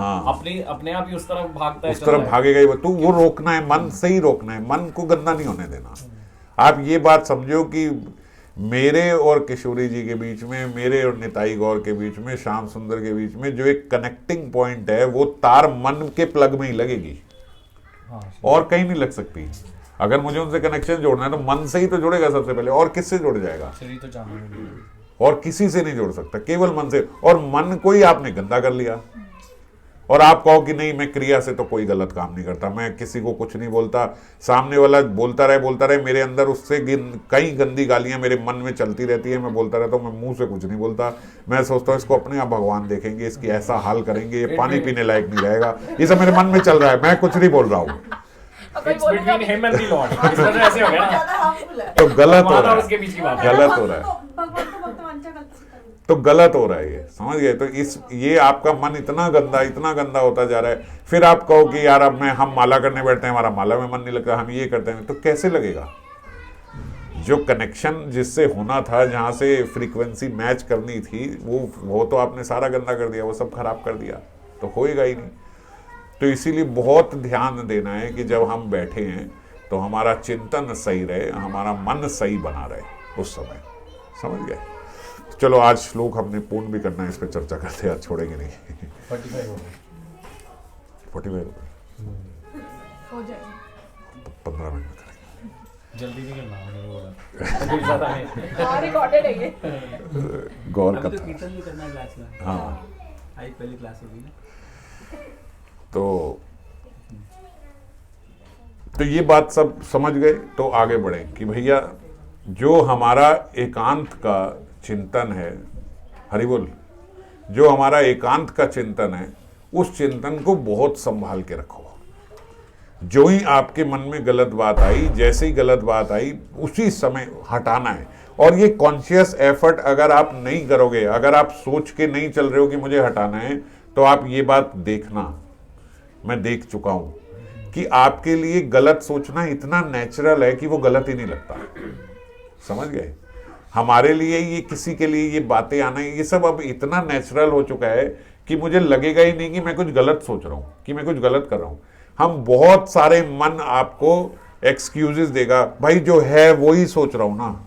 अपने आप ही उस तरफ भागता है, उस तरफ भागेगा ही तो वो रोकना है, मन से ही रोकना है, मन को गंदा नहीं होने देना। आप ये बात समझो कि मेरे और किशोरी जी के बीच में, मेरे और निताई गौर के बीच में, श्याम सुंदर के बीच में जो एक कनेक्टिंग पॉइंट है, वो तार मन के प्लग में ही लगेगी, और कहीं नहीं लग सकती। अगर मुझे उनसे कनेक्शन जोड़ना है तो मन से ही तो जुड़ेगा सबसे पहले, और किससे जुड़ जाएगा? शरीर तो जानना और किसी से नहीं जोड़ सकता, केवल मन से। और मन को ही आपने गंदा कर लिया। और आप कहो कि नहीं, मैं क्रिया से तो कोई गलत काम नहीं करता, मैं किसी को कुछ नहीं बोलता, सामने वाला बोलता रहे, मेरे अंदर उससे कई गंदी गालियां मेरे मन में चलती रहती है, मैं बोलता रहता हूँ, मैं मुंह से कुछ नहीं बोलता। मैं सोचता हूँ इसको अपने आप भगवान देखेंगे, इसकी ऐसा हाल करेंगे, ये पानी पीने लायक नहीं रहेगा। ये सब मेरे मन में चल रहा है, मैं कुछ नहीं बोल रहा हूँ। Between him and the Lord, इस तरह ऐसे हो गया ना, ज्यादा harmful है। तो गलत हो रहा उसके बीच की बात है, गलत हो रहा है, भगवान को भक्त वांछा करते हैं। तो गलत हो रहा है ये, समझ गए? तो ये आपका मन इतना गंदा होता जा रहा है। फिर आप कहो कि यार अब हम माला करने बैठते हैं, हमारा माला में मन नहीं लगता, हम ये करते हैं, तो कैसे लगेगा? जो कनेक्शन जिससे होना था, जहां से फ्रीक्वेंसी मैच करनी थी, वो तो आपने सारा गंदा कर दिया, वो सब खराब कर दिया, तो होएगा ही नहीं। तो इसीलिए बहुत ध्यान देना है कि जब हम बैठे हैं तो हमारा चिंतन सही रहे, हमारा मन सही बना रहे उस समय, समझ गए? चलो आज श्लोक हमने पूर्ण भी करना है, इस पर चर्चा करते हैं, आज छोड़ेंगे नहीं। 45 हो गए, 45 हो जाएगा, 15 मिनट में करेंगे, जल्दी नहीं करना मैंने बोला, ज्यादा नहीं। हाँ रिकॉर्डेड है ये। गौर अभी तो करता कीर्तन भी करना है क्लास में। हाँ। आई पहली क्लास होगी ना। तो ये बात सब समझ गए, तो आगे बढ़े कि भैया जो हमारा एकांत का चिंतन है, हरि बोल, जो हमारा एकांत का चिंतन है, उस चिंतन को बहुत संभाल के रखो। जो ही आपके मन में गलत बात आई, जैसे ही गलत बात आई, उसी समय हटाना है। और ये कॉन्शियस एफर्ट अगर आप नहीं करोगे, अगर आप सोच के नहीं चल रहे हो कि मुझे हटाना है, तो आप ये बात देखना, मैं देख चुका हूं कि आपके लिए गलत सोचना इतना नेचुरल है कि वो गलत ही नहीं लगता, समझ गए? हमारे लिए ये, किसी के लिए ये बातें आना, ये सब अब इतना नेचुरल हो चुका है कि मुझे लगेगा ही नहीं कि मैं कुछ गलत सोच रहा हूं, कि मैं कुछ गलत कर रहा हूं। हम बहुत सारे मन आपको एक्सक्यूजेस देगा, भाई जो है वो ही सोच रहा हूं ना,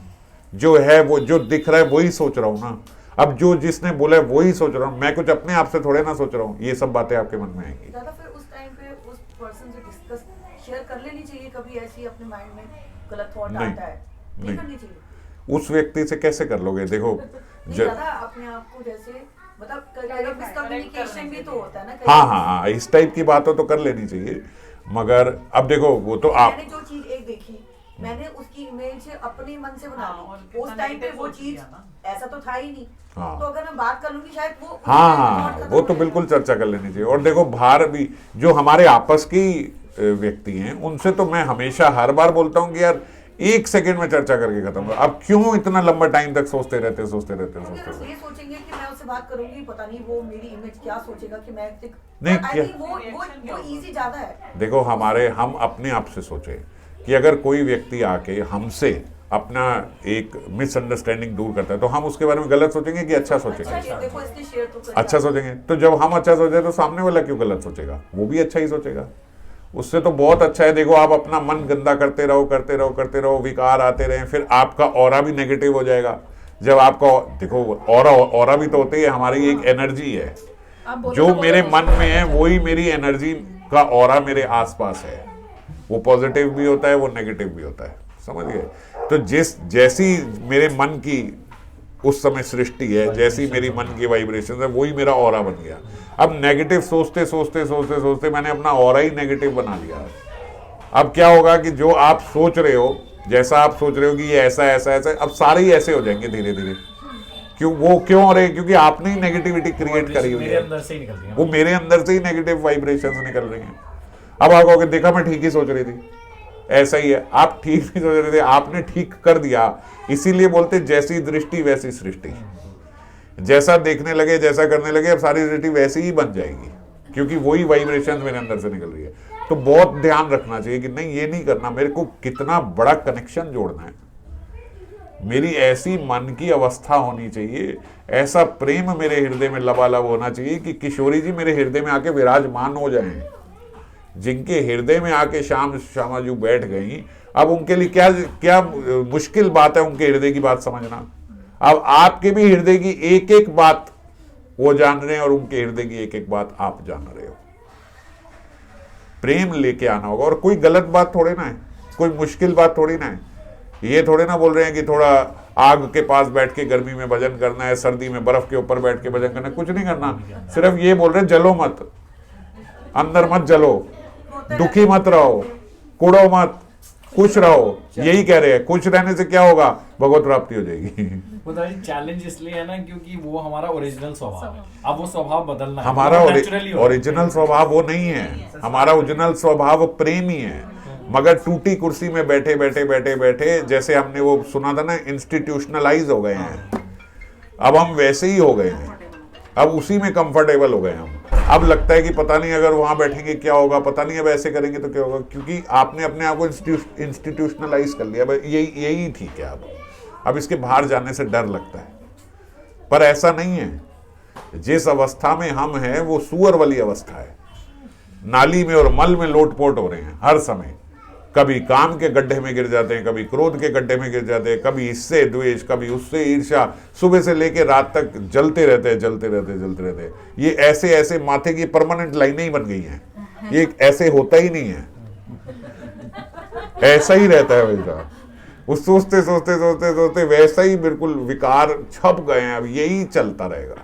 जो है वो, जो दिख रहा है वही सोच रहा हूं ना, अब जो जिसने बोला है वही सोच रहा हूं, मैं कुछ अपने आप से थोड़े ना सोच रहा हूं। ये सब बातें आपके मन में आएंगी। दादा फिर उस टाइम पे उस पर्सन से डिस्कस शेयर कर लेनी चाहिए, कभी ऐसी अपने माइंड में गलत थॉट नहीं, आता है, नहीं करनी चाहिए। उस व्यक्ति से कैसे कर लोगे? देखो दादा अपने आप को जैसे मतलब मिसकम्युनिकेशन भी तो होता है ना। हाँ, इस टाइप की बातों तो कर लेनी चाहिए, मगर अब देखो वो तो आप, मैंने जो चीज एक देखी, मैंने उसकी इमेज अपने मन से बना ली, उस टाइम पे वो चीज ऐसा तो था ही नहीं। हाँ। तो अगर मैं बात कर लूंगी शायद वो हाँ, वो तो बिल्कुल चर्चा कर लेनी चाहिए। और देखो बाहर भी जो हमारे आपस की व्यक्ति हैं, उनसे तो मैं हमेशा हर बार बोलता हूँ कि यार 1 सेकंड में चर्चा करके खत्म। अब क्यों इतना लंबा टाइम तक सोचते रहते ये सोचेंगे कि मैं उससे बात करूंगी, पता नहीं वो मेरी इमेज क्या सोचेगा कि मैं नहीं क्या वो इजी ज्यादा है। देखो हम अपने आप से सोचे कि अगर कोई व्यक्ति आके हमसे अपना एक मिसअंडरस्टैंडिंग दूर करता है, तो हम उसके बारे में गलत सोचेंगे कि अच्छा सोचेंगे? देखो इसकी शेयर तो अच्छा सोचेंगे। तो जब हम अच्छा सोचे तो सामने वाला क्यों गलत सोचेगा? वो भी अच्छा ही सोचेगा। उससे तो बहुत अच्छा है। देखो आप अपना मन गंदा करते रहो, विकार आते रहे, फिर आपका ऑरा भी नेगेटिव हो जाएगा। जब आपका, देखो ऑरा भी तो होती है, हमारी एक एनर्जी है, जो मेरे मन में है वही मेरी एनर्जी का ऑरा मेरे आसपास है। वो पॉजिटिव भी होता है, वो नेगेटिव भी होता है, समझ गए? तो जैसी मेरे मन की उस समय सृष्टि है, जैसी मेरी मन की वाइब्रेशन है, वही मेरा ऑरा बन गया। अब नेगेटिव सोचते मैंने अपना ऑरा ही नेगेटिव बना लिया। अब क्या होगा कि जो आप सोच रहे हो, जैसा आप सोच रहे हो कि ये ऐसा, अब सारे ही ऐसे हो जाएंगे धीरे धीरे। क्यों हो रहे? क्योंकि आपने ही नेगेटिविटी क्रिएट करी हुई है, वो मेरे अंदर से ही नेगेटिव वाइब्रेशंस निकल रही हैं। अब आप कहोगे देखा मैं ठीक ही सोच रही थी, ऐसा ही है। आप ठीक नहीं सोच रहे थे, आपने ठीक कर दिया। इसीलिए बोलते जैसी दृष्टि वैसी सृष्टि। जैसा देखने लगे, जैसा करने लगे, अब सारी सृष्टि वैसी ही बन जाएगी, क्योंकि वही वाइब्रेशन मेरे अंदर से निकल रही है। तो बहुत ध्यान रखना चाहिए कि नहीं, ये नहीं करना। मेरे को कितना बड़ा कनेक्शन जोड़ना है, मेरी ऐसी मन की अवस्था होनी चाहिए, ऐसा प्रेम मेरे हृदय में लबालब होना चाहिए कि किशोरी जी मेरे हृदय में आके विराजमान हो जाएं। जिनके हृदय में आके श्यामा जी बैठ गई, अब उनके लिए क्या मुश्किल बात है उनके हृदय की बात समझना। अब आपके भी हृदय की एक एक बात वो जान रहे हैं, और उनके हृदय की एक एक बात आप जान रहे हो। प्रेम लेके आना होगा। और कोई गलत बात थोड़े ना है, कोई मुश्किल बात थोड़ी ना है। ये थोड़े ना बोल रहे हैं कि थोड़ा आग के पास बैठ के गर्मी में भजन करना है, सर्दी में बर्फ के ऊपर बैठ के भजन करना है, कुछ नहीं करना। सिर्फ ये बोल रहे हैं जलो मत, अंदर मत जलो, दुखी मत रहो, कुड़ो मत, खुश रहो, यही कह रहे हैं। खुश रहने से क्या होगा? भगवत प्राप्ति हो जाएगी। चैलेंज इसलिए है ना क्योंकि वो हमारा ओरिजिनल स्वभाव है, अब वो स्वभाव बदलना है। हमारा naturally होता है। ओरिजिनल स्वभाव वो नहीं है, हमारा ओरिजिनल स्वभाव प्रेम ही है। मगर टूटी कुर्सी में बैठे बैठे बैठे बैठे, जैसे हमने वो सुना था ना, इंस्टीट्यूशनलाइज हो गए हैं। अब हम वैसे ही हो गए हैं, अब उसी में कंफर्टेबल हो गए हम। अब लगता है कि पता नहीं अगर वहां बैठेंगे क्या होगा, पता नहीं अब ऐसे करेंगे तो क्या होगा, क्योंकि आपने अपने आप को इंस्टीट्यूशनलाइज कर लिया। यही ठीक है। अब इसके बाहर जाने से डर लगता है, पर ऐसा नहीं है। जिस अवस्था में हम हैं वो सुअर वाली अवस्था है। नाली में और मल में लोटपोट हो रहे हैं हर समय। कभी काम के गड्ढे में गिर जाते हैं, कभी क्रोध के गड्ढे में गिर जाते हैं, कभी इससे द्वेष, कभी उससे ईर्ष्या। सुबह से लेकर रात तक जलते रहते हैं, जलते रहते हैं, जलते रहते हैं। ये ऐसे ऐसे माथे की परमानेंट लाइनें ही बन गई हैं। ये ऐसे होता ही नहीं है, ऐसा ही रहता है वैसा। उस सोचते सोचते सोचते सोचते वैसा ही बिल्कुल विकार छप गए हैं। अब यही चलता रहेगा।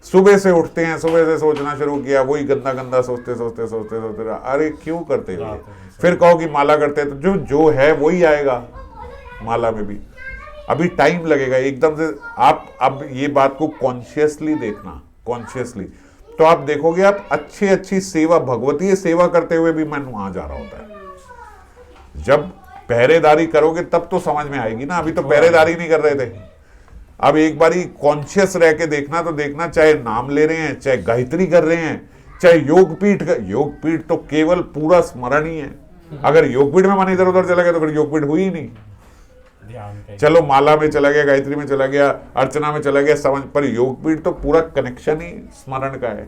सुबह से उठते हैं, सुबह से सोचना शुरू किया, वही गंदा गंदा सोचते सोचते सोचते सोचते, अरे क्यों करते हो? फिर कहो कि माला करते हैं तो जो है वही आएगा माला में भी। अभी टाइम लगेगा एकदम से। आप अब ये बात को कॉन्शियसली देखना, कॉन्शियसली, तो आप देखोगे आप अच्छी सेवा, भगवतीय सेवा करते हुए भी मन वहां जा रहा होता है। जब पहरेदारी करोगे तब तो समझ में आएगी ना। अभी तो पहरेदारी नहीं कर रहे थे। अब एक बारी कॉन्शियस रह के देखना तो देखना, चाहे नाम ले रहे हैं, चाहे गायत्री कर रहे हैं, चाहे योगपीठ तो केवल पूरा स्मरण ही है। अगर योगपीठ में मन इधर उधर चला गया तो फिर योगपीठ हुई ही नहीं। चलो माला में चला गया, गायत्री में चला गया, अर्चना में चला गया, समझ, पर योगपीठ तो पूरा कनेक्शन ही स्मरण का है।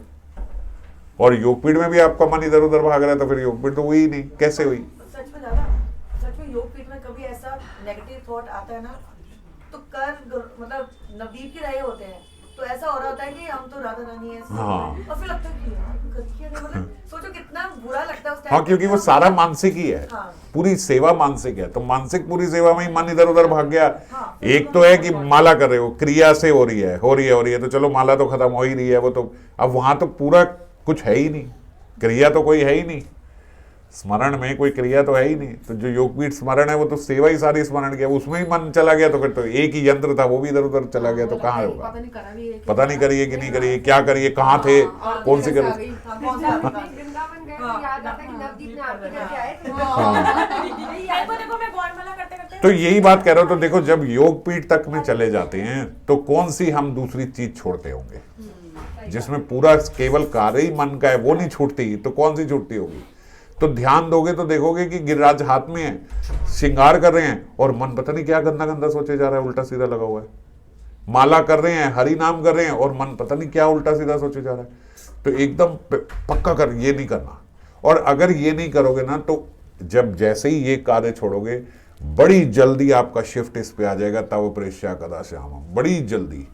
और योगपीठ में भी आपका मन इधर उधर भाग रहा है तो फिर योगपीठ तो हुई ही नहीं। कैसे हुई? सच में दादा, सच में योगपीठ में कभी ऐसा नेगेटिव थॉट आता है ना, तो मतलब नवदीप के रहे होते हैं तो ऐसा हो रहा होता है कि हम तो राधा रानी है। हाँ। और फिर लगता है कि मतलब सोचो कितना बुरा लगता है उस टाइम। हाँ, क्योंकि वो सारा मानसिक ही है। हाँ। पूरी सेवा मानसिक है, तो मानसिक पूरी सेवा में ही मन इधर उधर भाग गया। हाँ। एक तो है कि माला कर रहे हो, क्रिया से हो रही है, तो चलो माला तो खत्म हो ही रही है वो तो। अब वहां तो पूरा कुछ है ही नहीं, क्रिया तो कोई है ही नहीं, स्मरण में कोई क्रिया तो है ही नहीं। तो जो योगपीठ स्मरण है वो तो सेवा ही सारी स्मरण किया, उसमें ही मन चला गया। तो फिर तो एक ही यंत्र था, वो भी इधर उधर चला गया, तो कहाँ होगा? पता नहीं करिए कि नहीं करिए, क्या करिए, कहाँ थे, कौन सी करिए। वृंदावन गए तो याद आता कि नवदीप ने आरती करके आए थे। देखो मैं गौरमाला करते करते, तो यही बात कह रहा हूं। तो देखो, जब योगपीठ तक में चले जाते हैं तो कौन सी हम दूसरी चीज छोड़ते होंगे? जिसमें पूरा केवल कार्य ही मन का है, वो नहीं छूटती, तो कौन सी छूटती होगी? तो ध्यान दोगे तो देखोगे कि गिरिराज हाथ में है, श्रृंगार कर रहे हैं और मन पता नहीं क्या गंदा गंदा सोचे जा रहा है, उल्टा सीधा लगा हुआ है। माला कर रहे हैं, हरि नाम कर रहे हैं और मन पता नहीं क्या उल्टा सीधा सोचे जा रहा है। तो एकदम पक्का कर, ये नहीं करना। और अगर ये नहीं करोगे ना, तो जब जैसे ही ये कार्य छोड़ोगे, बड़ी जल्दी आपका शिफ्ट इस पे आ जाएगा। तव प्रेष्या कदा श्यामम, बड़ी जल्दी,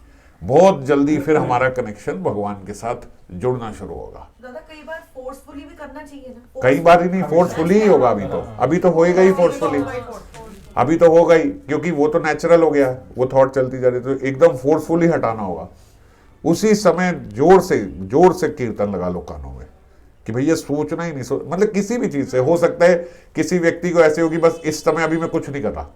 बहुत जल्दी फिर हमारा कनेक्शन भगवान के साथ जुड़ना शुरू होगा। दादा कई बार फोर्सफुली भी करना चाहिए ना। कई बार ही नहीं, फोर्सफुली ही होगा। अभी तो होएगा ही फोर्सफुली, अभी तो होगा ही, क्योंकि वो तो नेचुरल हो गया, वो थॉट चलती जा रही, तो एकदम फोर्सफुली हटाना होगा। उसी समय जोर से कीर्तन लगा लो कानों में कि भैया सोचना ही नहीं, मतलब किसी भी चीज से हो सकता है। किसी व्यक्ति को ऐसे होगी, बस इस समय अभी मैं कुछ नहीं कर रहा,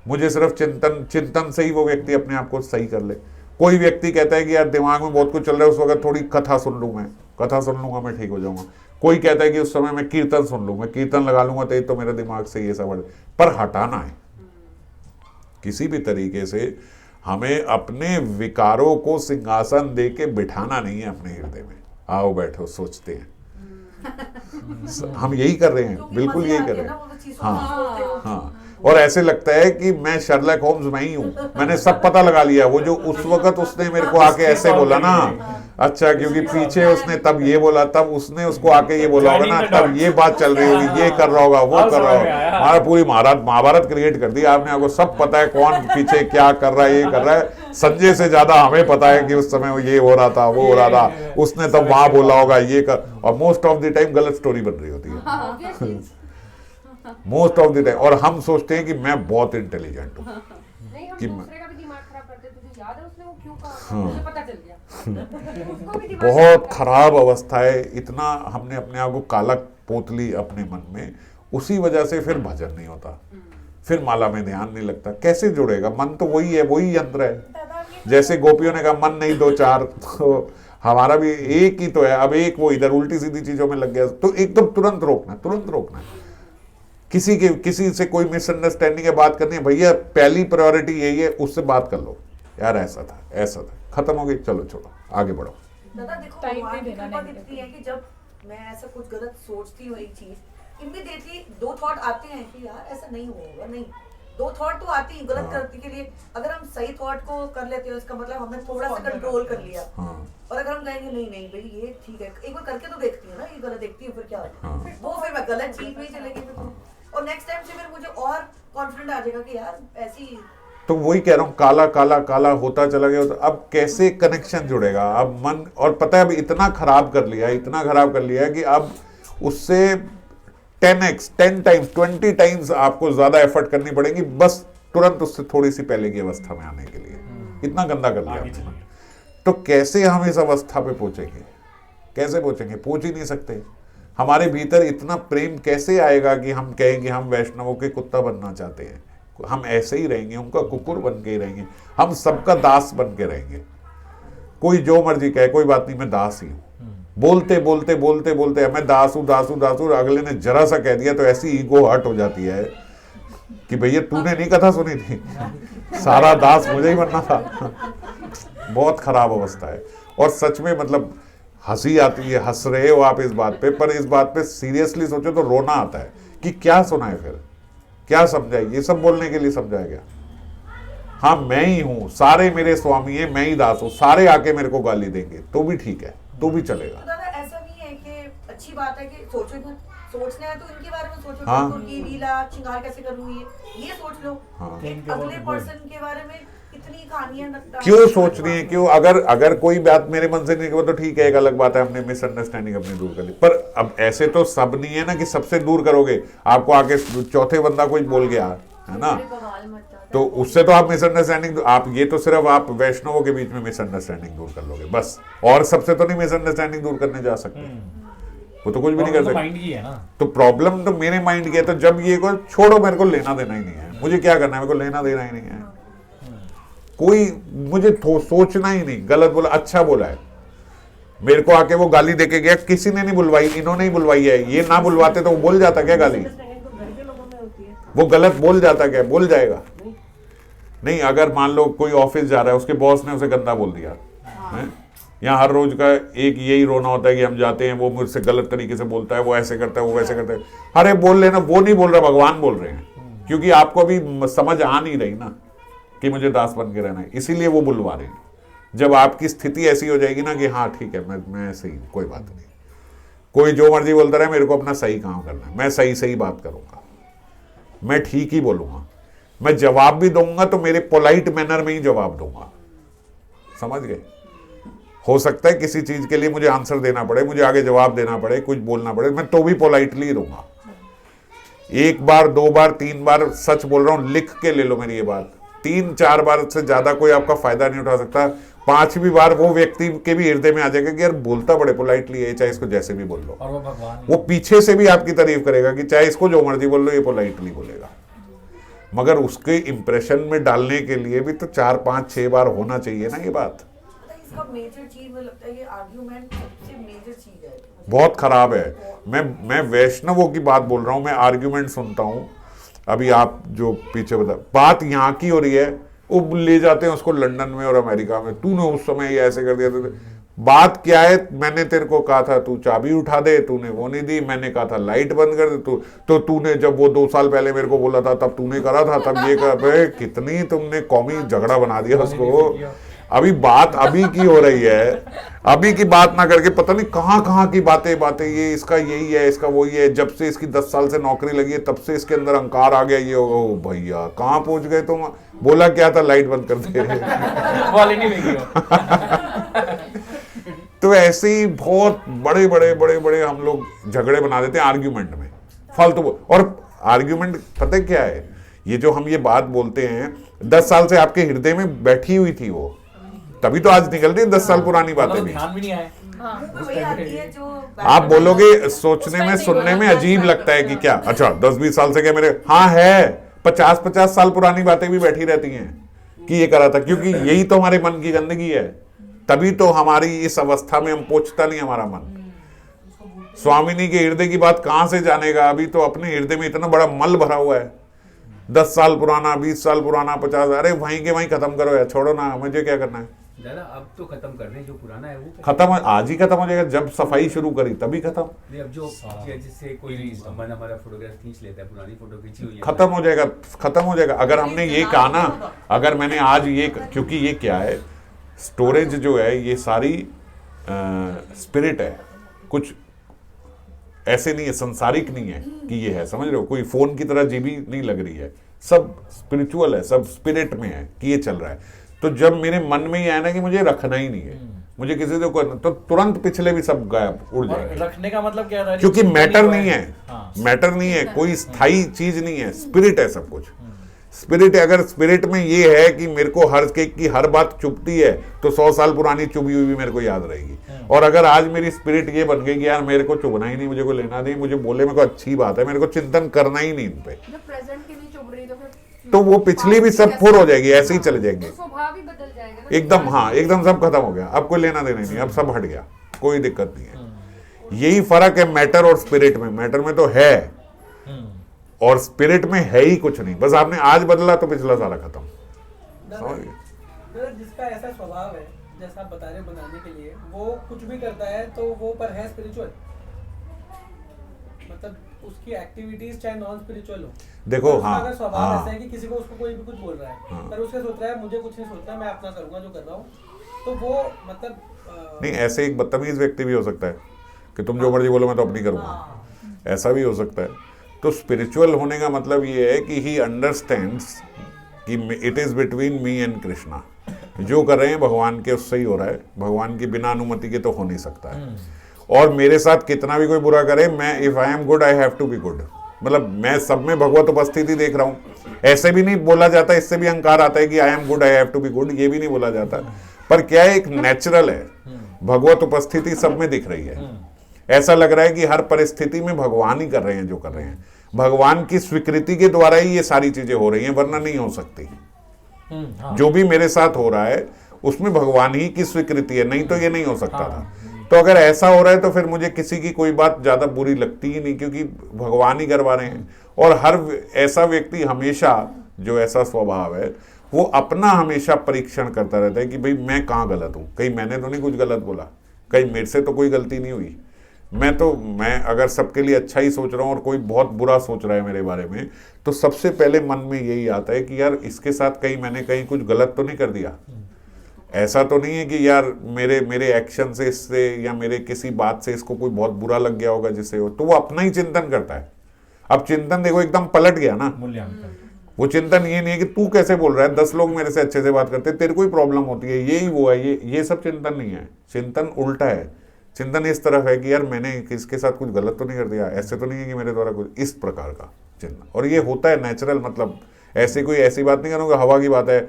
मुझे सिर्फ चिंतन से ही वो व्यक्ति अपने आप को सही कर ले। कोई व्यक्ति कहता है कि यार दिमाग में बहुत कुछ चल रहा है, उस वक्त थोड़ी कथा सुन लूंगा, मैं ठीक हो जाऊंगा। कोई कहता है कि उस समय मैं कीर्तन सुन लूँ, मैं कीर्तन लगा लूंगा तो मेरे दिमाग से ये सब, पर हटाना है किसी भी तरीके से। हमें अपने विकारों को सिंहासन दे के बिठाना नहीं है अपने हृदय में। आओ बैठो, सोचते हैं। हम यही कर रहे हैं, बिल्कुल यही कर रहे हैं। हाँ। और ऐसे लगता है कि मैं शर्लक होम्स मैं ही हूँ, मैंने सब पता लगा लिया। वो जो उस वक्त उसने मेरे को आके ऐसे बोला ना, अच्छा, क्योंकि पीछे उसने तब ये बोला, तब उसने उसको आके ये बोला होगा ना, तब ये बात चल रही होगी, ये कर रहा होगा, वो कर रहा होगा। हमारा पूरी महाभारत क्रिएट कर दी आपने, आपको सब पता है कौन पीछे क्या कर रहा है, ये कर रहा है। संजय से ज्यादा हमें पता है कि उस समय ये हो रहा था, वो हो रहा था, उसने तब वहां बोला होगा, ये कर, और मोस्ट ऑफ द टाइम गलत स्टोरी बन रही होती है, मोस्ट ऑफ द टाइम। और हम सोचते हैं कि मैं बहुत इंटेलिजेंट हूँ। नहीं, हम कि दूसरे का भी दिमाग खराब करते, तुझे याद है उसने वो क्यों कहा, मुझे पता चल गया। उसको भी दिमाग बहुत खराब अवस्था है, इतना हमने अपने आप को काला पोत ली अपने मन में, उसी वजह से फिर भजन नहीं होता, फिर माला में ध्यान नहीं लगता। कैसे जुड़ेगा? मन तो वही है, वही यंत्र है। जैसे गोपियों ने कहा मन नहीं दो चार, तो हमारा भी एक ही तो है। अब एक वो इधर उल्टी सीधी चीजों में लग गया, तो एकदम तुरंत रोकना, तुरंत रोकना। किसी से कोई मिसअंडरस्टैंडिंग है, बात करनी है, भैया पहली प्रायोरिटी यही है, उससे बात कर लो, यार ऐसा था, ऐसा था, खत्म हो गई, चलो छोड़ो, आगे बढ़ो। दादा देखो, टाइम भगवान नहीं की देना कृपा negative कितनी है कि जब मैं ऐसा कुछ गलत सोचती हूँ, एक चीज इमीडिएटली दो थॉट आते हैं कि यार ऐसा नहीं होगा, नहीं, दो थॉट तो आती हैं गलत करने के लिए। अगर हम सही थॉट को कर लेते हैं, इसका मतलब हमने थोड़ा सा कंट्रोल कर लिया। और अगर हम कहेंगे नहीं नहीं भाई ये ठीक है, एक बार करके तो देखती है ना, ये गलत देखती हूँ, फिर क्या होगा, वो फिर मैं गलत चीज में ही चलेगी फिर, और नेक्स्ट टाइम से फिर मुझे और कॉन्फिडेंट आ जाएगा कि यार ऐसी। तो वही कह रहा हूँ, काला काला काला होता चला गया। तो अब कैसे कनेक्शन जुड़ेगा? अब मन, और पता है अब इतना खराब कर लिया, इतना खराब कर लिया कि अब उससे 10x 10 टाइम्स 20 टाइम्स आपको ज्यादा एफर्ट करनी पड़ेगी, बस तुरंत उससे थोड़ी सी पहले की अवस्था में आने के लिए। इतना गंदा कर लिया आपने। तो कैसे हम इस अवस्था पे पहुंचेंगे? कैसे पहुंचेंगे? पहुंच ही नहीं सकते। हमारे भीतर इतना प्रेम कैसे आएगा कि हम कहेंगे हम वैष्णवों के कुत्ता बनना चाहते हैं? हम ऐसे ही रहेंगे, उनका कुकुर बन के ही रहेंगे, हम सबका दास बन के रहेंगे। कोई जो मर्जी कहे, कोई बात नहीं, मैं दास ही हूं। बोलते बोलते बोलते बोलते मैं दास हूं, दास हूं, दास हूं, अगले ने जरा सा कह दिया तो ऐसी ईगो हर्ट हो जाती है कि भैया तूने नहीं कथा सुनी थी, सारा दास मुझे ही बनना था। बहुत खराब अवस्था है। और सच में मतलब हंसी आती है, हंस रहे हो आप इस बात पे, पर इस बात पे सीरियसली सोचो तो रोना आता है कि क्या सुना है, फिर क्या समझाए? ये सब बोलने के लिए समझाया गया? हाँ मैं ही हूं, सारे मेरे स्वामी है, मैं ही दास हूं, सारे आके मेरे को गाली देंगे तो भी ठीक है, तो भी चलेगा। तो दादा ऐसा नहीं है कि अच्छी बात है कि सोचो मत, सोचना है तो इनके बारे में सोचो, हाँ। ठाकुर की लीला, श्रृंगार कैसे करूँ, ये सोच लो। हाँ। एक अगले पर्सन के बारे में कितनी कहानियां क्यों सोच रही है? क्यों? अगर कोई बात मेरे मन से नहीं निकली तो ठीक है, एक अलग बात है, हमने मिसअंडरस्टैंडिंग अपनी दूर कर ली। पर अब ऐसे तो सब नहीं है ना कि सबसे दूर करोगे। आपको आके चौथे बंदा कोई बोल गया है ना, तो उससे तो आप मिसअंडरस्टैंडिंग, आप ये तो सिर्फ आप वैष्णवों के बीच में मिसअंडरस्टैंडिंग दूर कर लोगे बस, और सबसे तो नहीं मिसअंडरस्टैंडिंग दूर करने जा सकते, वो तो कुछ भी नहीं कर सकते। माइंड की है ना, तो प्रॉब्लम तो मेरे माइंड की है। तो जब ये को छोड़ो, मेरे को लेना देना ही नहीं है, मुझे क्या करना है, मेरे को लेना देना ही नहीं है, कोई मुझे सोचना ही नहीं। गलत बोला, अच्छा बोला है, मेरे को आके वो गाली देके गया, किसी ने नहीं बुलवाई, इन्होंने ही बुलवाई है। ये ना बुलवाते तो वो बोल जाता क्या गाली? वो गलत बोल जाता क्या? बोल जाएगा नहीं। अगर मान लो कोई ऑफिस जा रहा है, उसके बॉस ने उसे गंदा बोल दिया है, यहाँ हर रोज का एक यही रोना होता है कि हम जाते हैं, वो मुझसे गलत तरीके से बोलता है, वो ऐसे करता है, वो वैसे करता है। अरे बोल लेना, वो नहीं बोल रहा, भगवान बोल रहे हैं, क्योंकि आपको अभी समझ आ नहीं रही ना कि मुझे दास बन के रहना है, इसीलिए वो बुलवा रहे हैं। जब आपकी स्थिति ऐसी हो जाएगी ना कि हाँ ठीक है, मैं ऐसे ही, कोई बात नहीं, कोई जो मर्जी बोलता रहे, मेरे को अपना सही काम करना है, मैं सही सही बात करूंगा, मैं ठीक ही बोलूंगा, मैं जवाब भी दूंगा तो मेरे पोलाइट मैनर में ही जवाब दूंगा। समझ गए? हो सकता है किसी चीज के लिए मुझे आंसर देना पड़े, मुझे आगे जवाब देना पड़े, कुछ बोलना पड़े, मैं तो भी पोलाइटली दूंगा। एक बार, दो बार, तीन बार सच बोल रहा हूं, लिख के ले लो मेरी ये बात। 3-4 बार से ज्यादा कोई आपका फायदा नहीं उठा सकता। 5वीं बार वो व्यक्ति के भी हृदय में आ जाएगा कि यार बोलता बड़े पोलाइटली है, चाहे इसको जैसे भी बोल लो, और वो भगवान वो पीछे से भी आपकी तारीफ करेगा कि चाहे इसको जो मर्जी बोल लो, ये पोलाइटली बोलेगा। मगर उसके इंप्रेशन में डालने के लिए भी तो 4, 5, 6 बार होना चाहिए ना ये बात। इसका मेजर चीज मुझे लगता है ये आर्ग्यूमेंट सबसे मेजर चीज है, बहुत खराब है। मैं वैष्णवों की बात बोल रहा हूं, मैं आर्ग्यूमेंट सुनता हूं। अभी आप जो पीछे बता, बात यहाँ की हो रही है, वो ले जाते हैं उसको लंदन में और अमेरिका में, तूने उस समय ये ऐसे कर दिया था। बात क्या है? मैंने तेरे को कहा था तू चाबी उठा दे, तूने वो नहीं दी। मैंने कहा था लाइट बंद कर दे, तो तूने जब वो 2 साल पहले मेरे को बोला था तब तूने करा था, तब ये कर, कितनी तुमने कौमी झगड़ा बना दिया उसको। अभी बात अभी की हो रही है, अभी की बात ना करके पता नहीं कहाँ की बातें ये इसका यही है, इसका वही है, जब से इसकी 10 साल से नौकरी लगी है तब से इसके अंदर अहंकार आ गया, ये होगा। ओ भैया कहाँ पहुंच गए तुम? बोला क्या था, लाइट बंद कर दे। तो ऐसे ही बहुत बड़े हम लोग झगड़े बना देते हैं आर्ग्यूमेंट में, फालतू। और आर्ग्यूमेंट पता है क्या है, ये जो हम ये बात बोलते हैं 10 साल से आपके हृदय में बैठी हुई थी वो, तभी तो आज निकल रही है 10 साल पुरानी बातें भी। ध्यान भी नहीं आए। वही आती है जो आप बोलोगे सोचने में सुनने में अजीब लगता है कि क्या, अच्छा 10-20 साल से क्या मेरे, हाँ है 50-50 साल पुरानी बातें भी बैठी रहती हैं कि ये करा था, क्योंकि यही तो हमारे मन की गंदगी है। तभी तो हमारी इस अवस्था में हम पहुंचता नहीं हमारा मन। स्वामिनी के हृदय की बात कहां से जानेगा? अभी तो अपने हृदय में इतना बड़ा मल भरा हुआ है, 10 साल पुराना, 20 साल पुराना, 50, अरे वहीं के वहीं खत्म करो यार, छोड़ो ना, मुझे क्या करना है। दादा अब तो खत्म कर दें, जो पुराना है वो खत्म, आज ही खत्म हो जाएगा, जब सफाई शुरू करी तभी खत्म। नहीं, अब जो जिससे कोई मन हमारा फोटोग्राफ खींच लेता है, पुरानी फोटो खींची हुई है, खत्म हो जाएगा। अगर हमने ये कहा ना, अगर मैंने आज ये, क्योंकि ये क्या है, स्टोरेज जो है ये सारी स्पिरिट है, कुछ ऐसे नहीं है, संसारिक नहीं है कि ये है, समझ रहे हो, कोई फोन की तरह जीबी नहीं लग रही है, सब स्पिरिचुअल है, सब स्पिरिट में है कि ये चल रहा है। तो जब मेरे मन में ही आया ना कि मुझे रखना ही नहीं है, मुझे किसी से कोई, तो तुरंत पिछले भी सब गायब, उड़ जाएगा। रखने का मतलब क्या है? क्योंकि मैटर नहीं है, मैटर नहीं है, कोई स्थायी चीज नहीं है, स्पिरिट है सब कुछ। स्पिरिट है, अगर स्पिरिट में ये है कि मेरे को हर की हर बात चुभती है, तो 100 साल पुरानी चुभी हुई भी मेरे को याद रहेगी। और अगर आज मेरी स्पिरिट ये बन गई कि यार मेरे को चुभना ही नहीं, मुझे कोई लेना नहीं, मुझे बोले मेरे को अच्छी बात है, मेरे को चिंतन करना ही नहीं इन पे, प्रेजेंट के लिए चुभ रही तो वो पिछली भी सब फुर हो जाएगी, ऐसे ही चले जाएंगे स्वभाव ही बदल जाएगा ना एकदम। हाँ एकदम सब खत्म हो गया, अब कोई लेना देना नहीं, अब सब हट गया, कोई दिक्कत नहीं है। यही फर्क है मैटर और स्पिरिट में। मैटर में तो है और स्पिरिट में है ही कुछ नहीं, बस आपने आज बदला तो पिछला सारा खत्म। समझ गए? जिसका ऐसा स्वभाव है जैसा आप बता रहे बनाने के लिए, वो कुछ भी करता है तो वो पर है स्पिरिचुअल, मतलब उसकी एक्टिविटीज चाहे नॉन स्पिरिचुअल हो। देखो हाँ, अगर स्वभाव ऐसा है कि किसी को उसको कोई भी कुछ बोल रहा है, पर उसके सोच रहा है मुझे कुछ नहीं सोचना, मैं अपना करूंगा जो कर रहा हूँ, तो वो मतलब नहीं, ऐसे एक बदतमीज व्यक्ति भी हो सकता है कि तुम जो मर्जी बोलो मैं तो अपनी करूंगा, ऐसा भी हो सकता है। तो स्पिरिचुअल होने का मतलब ये है कि ही अंडरस्टैंड्स कि it is between me and Krishna, जो कर रहे हैं भगवान के उससे ही हो रहा है, भगवान की बिना अनुमति के तो हो नहीं सकता है। और मेरे साथ कितना भी कोई बुरा करे, मैं if I am good I have to be good, मतलब मैं सब में भगवत उपस्थिति देख रहा हूँ। ऐसे भी नहीं बोला जाता, इससे भी अहंकार आता है कि I am good I have to be good, ये भी नहीं बोला जाता। पर क्या है, एक नेचुरल है, भगवत उपस्थिति सब में दिख रही है। ऐसा लग रहा है कि हर परिस्थिति में भगवान ही कर रहे हैं जो कर रहे हैं, भगवान की स्वीकृति के द्वारा ही ये सारी चीजें हो रही हैं, वरना नहीं हो सकती। जो भी मेरे साथ हो रहा है उसमें भगवान ही की स्वीकृति है, नहीं तो ये नहीं हो सकता था। तो अगर ऐसा हो रहा है तो फिर मुझे किसी की कोई बात ज्यादा बुरी लगती ही नहीं, क्योंकि भगवान ही करवा रहे हैं। और हर ऐसा व्यक्ति हमेशा, जो ऐसा स्वभाव है, वो अपना हमेशा परीक्षण करता रहता है कि भाई मैं कहाँ गलत हूँ, कहीं मैंने तो नहीं कुछ गलत बोला, कहीं मेरे से तो कोई गलती नहीं हुई। मैं अगर सबके लिए अच्छा ही सोच रहा हूँ और कोई बहुत बुरा सोच रहा है मेरे बारे में, तो सबसे पहले मन में यही आता है कि यार इसके साथ कहीं मैंने कहीं कुछ गलत तो नहीं कर दिया। ऐसा तो नहीं है कि यार मेरे एक्शन से इससे या मेरे किसी बात से इसको कोई बहुत बुरा लग गया होगा जिससे हो, तो वो अपना ही चिंतन करता है। अब चिंतन देखो एकदम पलट गया ना, वो चिंतन ये नहीं है कि तू कैसे बोल रहा है, 10 लोग मेरे से अच्छे से बात करते, तेरे कोई प्रॉब्लम होती है, यही वो है, ये सब चिंतन नहीं है। चिंतन उल्टा है, चिंतन इस तरफ है कि यार मैंने किसके साथ कुछ गलत तो नहीं कर दिया, ऐसे तो नहीं है कि मेरे द्वारा कुछ, इस प्रकार का चिंतन। और ये होता है नेचुरल, मतलब ऐसे कोई ऐसी बात नहीं करूँगा हवा की बात है,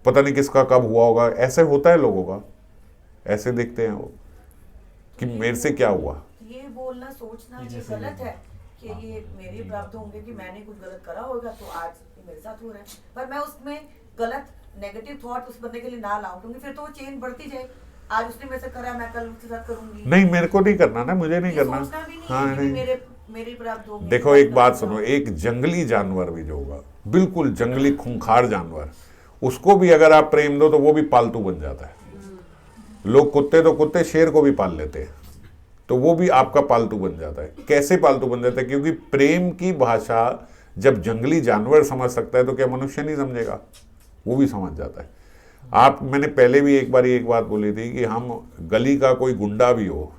पता नहीं किसका कब हुआ होगा, ऐसे होता है लोगों का, ऐसे देखते हैं वो कि मेरे से क्या हुआ। ये बोलना सोचना ये गलत है कि ये मेरे प्राप्त होंगे कि मैंने कुछ गलत करा होगा तो आज मेरे साथ हो रहा है, पर मैं उसमें गलत नेगेटिव थॉट उस बंदे के लिए ना लाऊं, क्योंकि फिर तो वो चेन बढ़ती जाए। आज उसने मेरे से करा, मैं कल उसके साथ करूंगी। नहीं, मेरे को नहीं करना ना, मुझे नहीं करना। हाँ, नहीं। मेरे प्राप्त होंगे। देखो एक बात सुनो, एक जंगली जानवर भी जो होगा, बिल्कुल जंगली खूंखार जानवर, उसको भी अगर आप प्रेम दो तो वो भी पालतू बन जाता है। लोग कुत्ते शेर को भी पाल लेते हैं, तो वो भी आपका पालतू बन जाता है। कैसे पालतू बन जाता है? क्योंकि प्रेम की भाषा जब जंगली जानवर समझ सकता है तो क्या मनुष्य नहीं समझेगा? वो भी समझ जाता है। मैंने पहले भी एक बार एक बात बोली थी कि हम गली का कोई गुंडा भी हो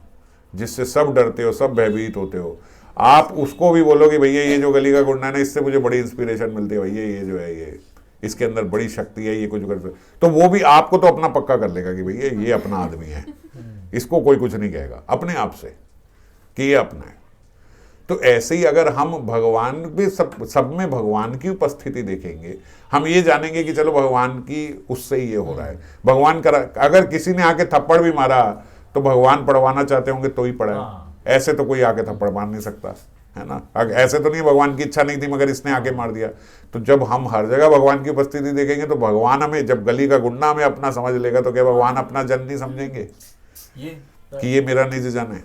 जिससे सब डरते हो, सब भयभीत होते हो, आप उसको भी बोलो कि भैया ये जो गली का गुंडा है ना, इससे मुझे बड़ी इंस्पिरेशन मिलती है भैया, ये जो है ये इसके अंदर बड़ी शक्ति है, ये कुछ कर, तो वो भी आपको तो अपना पक्का कर लेगा कि भैया ये अपना आदमी है, इसको कोई कुछ नहीं कहेगा अपने आप से कि ये अपना है। तो ऐसे ही अगर हम भगवान भी सब में भगवान की उपस्थिति देखेंगे, हम ये जानेंगे कि चलो भगवान की उससे ही ये हो रहा है। भगवान करा, अगर किसी ने आके थप्पड़ भी मारा तो भगवान पढ़वाना चाहते होंगे तो ही पढ़ाए, ऐसे तो कोई आके थप्पड़ मार नहीं सकता, है ना। ऐसे तो नहीं, भगवान की इच्छा नहीं थी मगर इसने आके मार दिया। तो जब हम हर जगह भगवान की उपस्थिति देखेंगे तो भगवान हमें, जब गली का गुंडा हमें अपना समझ लेगा तो क्या भगवान अपना जन नहीं समझेंगे कि ये मेरा निज जन है।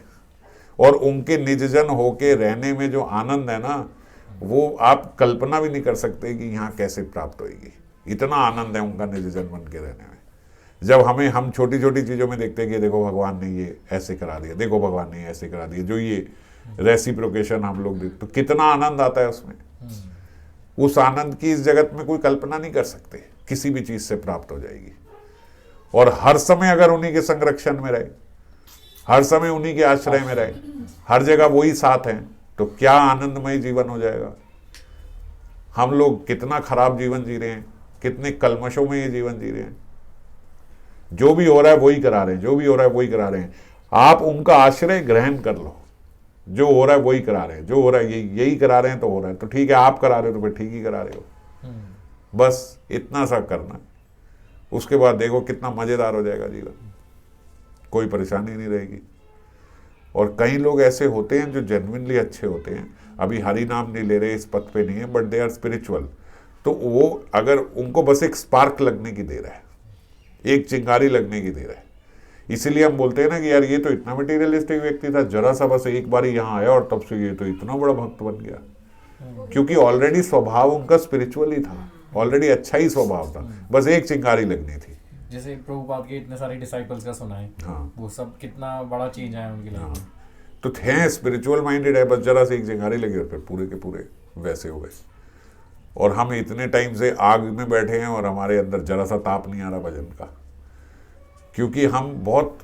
और उनके निज जन होके रहने में जो आनंद है ना, वो आप कल्पना भी नहीं कर सकते कि यहाँ कैसे प्राप्त होगी। इतना आनंद है उनका निज जन बन के रहने में। जब हम छोटी छोटी चीज़ों में देखते हैं कि देखो भगवान ने ये ऐसे करा दिया, देखो भगवान ने ऐसे करा दिया, जो ये रेसिप्रोकेशन हम लोग देखते तो कितना आनंद आता है उसमें। उस आनंद की इस जगत में कोई कल्पना नहीं कर सकते, किसी भी चीज़ से प्राप्त हो जाएगी। और हर समय अगर उन्हीं के संरक्षण में रहे, हर समय उन्हीं के आश्रय में रहे, हर जगह वही साथ हैं, तो क्या आनंदमय जीवन हो जाएगा। हम लोग कितना खराब जीवन जी रहे हैं, कितने कलमशों में ये जीवन जी रहे हैं। जो भी हो रहा है वही करा रहे हैं, जो भी हो रहा है वही करा रहे हैं। आप उनका आश्रय ग्रहण कर लो, जो हो रहा है वही करा रहे हैं, जो हो रहा है यही करा रहे हैं तो हो रहा है, तो ठीक है आप करा रहे हो तो फिर ठीक ही करा रहे हो। बस इतना सा करना, उसके बाद देखो कितना मजेदार हो जाएगा जीवन, कोई परेशानी नहीं रहेगी। और कई लोग ऐसे होते हैं जो जेन्युइनली अच्छे होते हैं, अभी हरि नाम नहीं ले रहे, इस पथ पे नहीं है, बट दे आर स्पिरिचुअल। तो वो अगर उनको बस एक स्पार्क लगने की देर है, एक चिंगारी लगने की देर है। इसीलिए हम बोलते हैं ना कि यार ये तो इतना मटेरियलिस्टिक व्यक्ति था, जरा सा बस एक बार यहाँ आया और तब से ये तो इतना बड़ा भक्त बन गया, क्योंकि ऑलरेडी स्वभाव उनका स्पिरिचुअल ही था, ऑलरेडी अच्छा ही स्वभाव था, बस एक चिंगारी लगनी थी। जैसे प्रभुपाद के इतने सारे डिसाइपल्स का सुना है, हाँ, वो सब कितना बड़ा चेंज आया उनके लिए। हाँ, तो थे स्पिरिचुअल माइंडेड है, बस जरा से एक चिंगारी लगी और फिर पूरे के पूरे वैसे हो गए। और हम इतने टाइम से आग में बैठे हैं और हमारे अंदर जरा सा ताप नहीं आ रहा भजन का, क्योंकि हम बहुत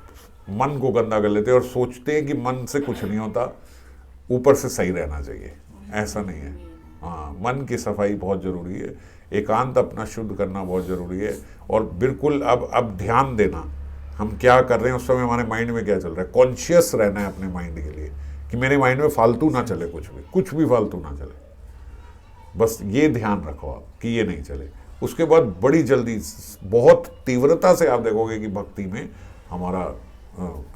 मन को गंदा कर लेते हैं और सोचते हैं कि मन से कुछ नहीं होता, ऊपर से सही रहना चाहिए। ऐसा नहीं है। हाँ, मन की सफाई बहुत ज़रूरी है, एकांत अपना शुद्ध करना बहुत ज़रूरी है। और बिल्कुल अब ध्यान देना हम क्या कर रहे हैं, उस समय हमारे माइंड में क्या चल रहा है, कॉन्शियस रहना है अपने माइंड के लिए कि मेरे माइंड में फालतू ना चले, कुछ भी फालतू ना चले, बस ये ध्यान रखो आप कि ये नहीं चले। उसके बाद बड़ी जल्दी बहुत तीव्रता से आप देखोगे कि भक्ति में हमारा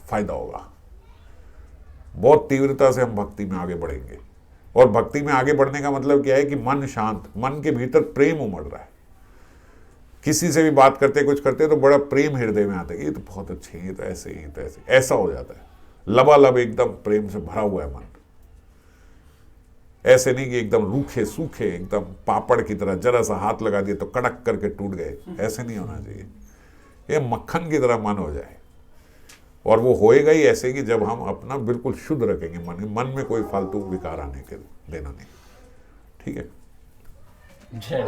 फायदा होगा, बहुत तीव्रता से हम भक्ति में आगे बढ़ेंगे। और भक्ति में आगे बढ़ने का मतलब क्या है कि मन शांत, मन के भीतर प्रेम उमड़ रहा है। किसी से भी बात करते कुछ करते तो बड़ा प्रेम हृदय में आता है, ये तो बहुत अच्छे हैं, ये तो ऐसे ही, तो ऐसे, ऐसा हो जाता है, लबालब एकदम प्रेम से भरा हुआ है मन। ऐसे नहीं कि एकदम रूखे सूखे एकदम पापड़ की तरह जरा सा हाथ लगा दिए तो कड़क करके टूट गए, ऐसे नहीं होना चाहिए। ये मक्खन की तरह मन हो जाए, और वो होएगा ही ऐसे कि जब हम अपना बिल्कुल शुद्ध रखेंगे मन में कोई फालतू विकार आने के देना नहीं। ठीक है। जय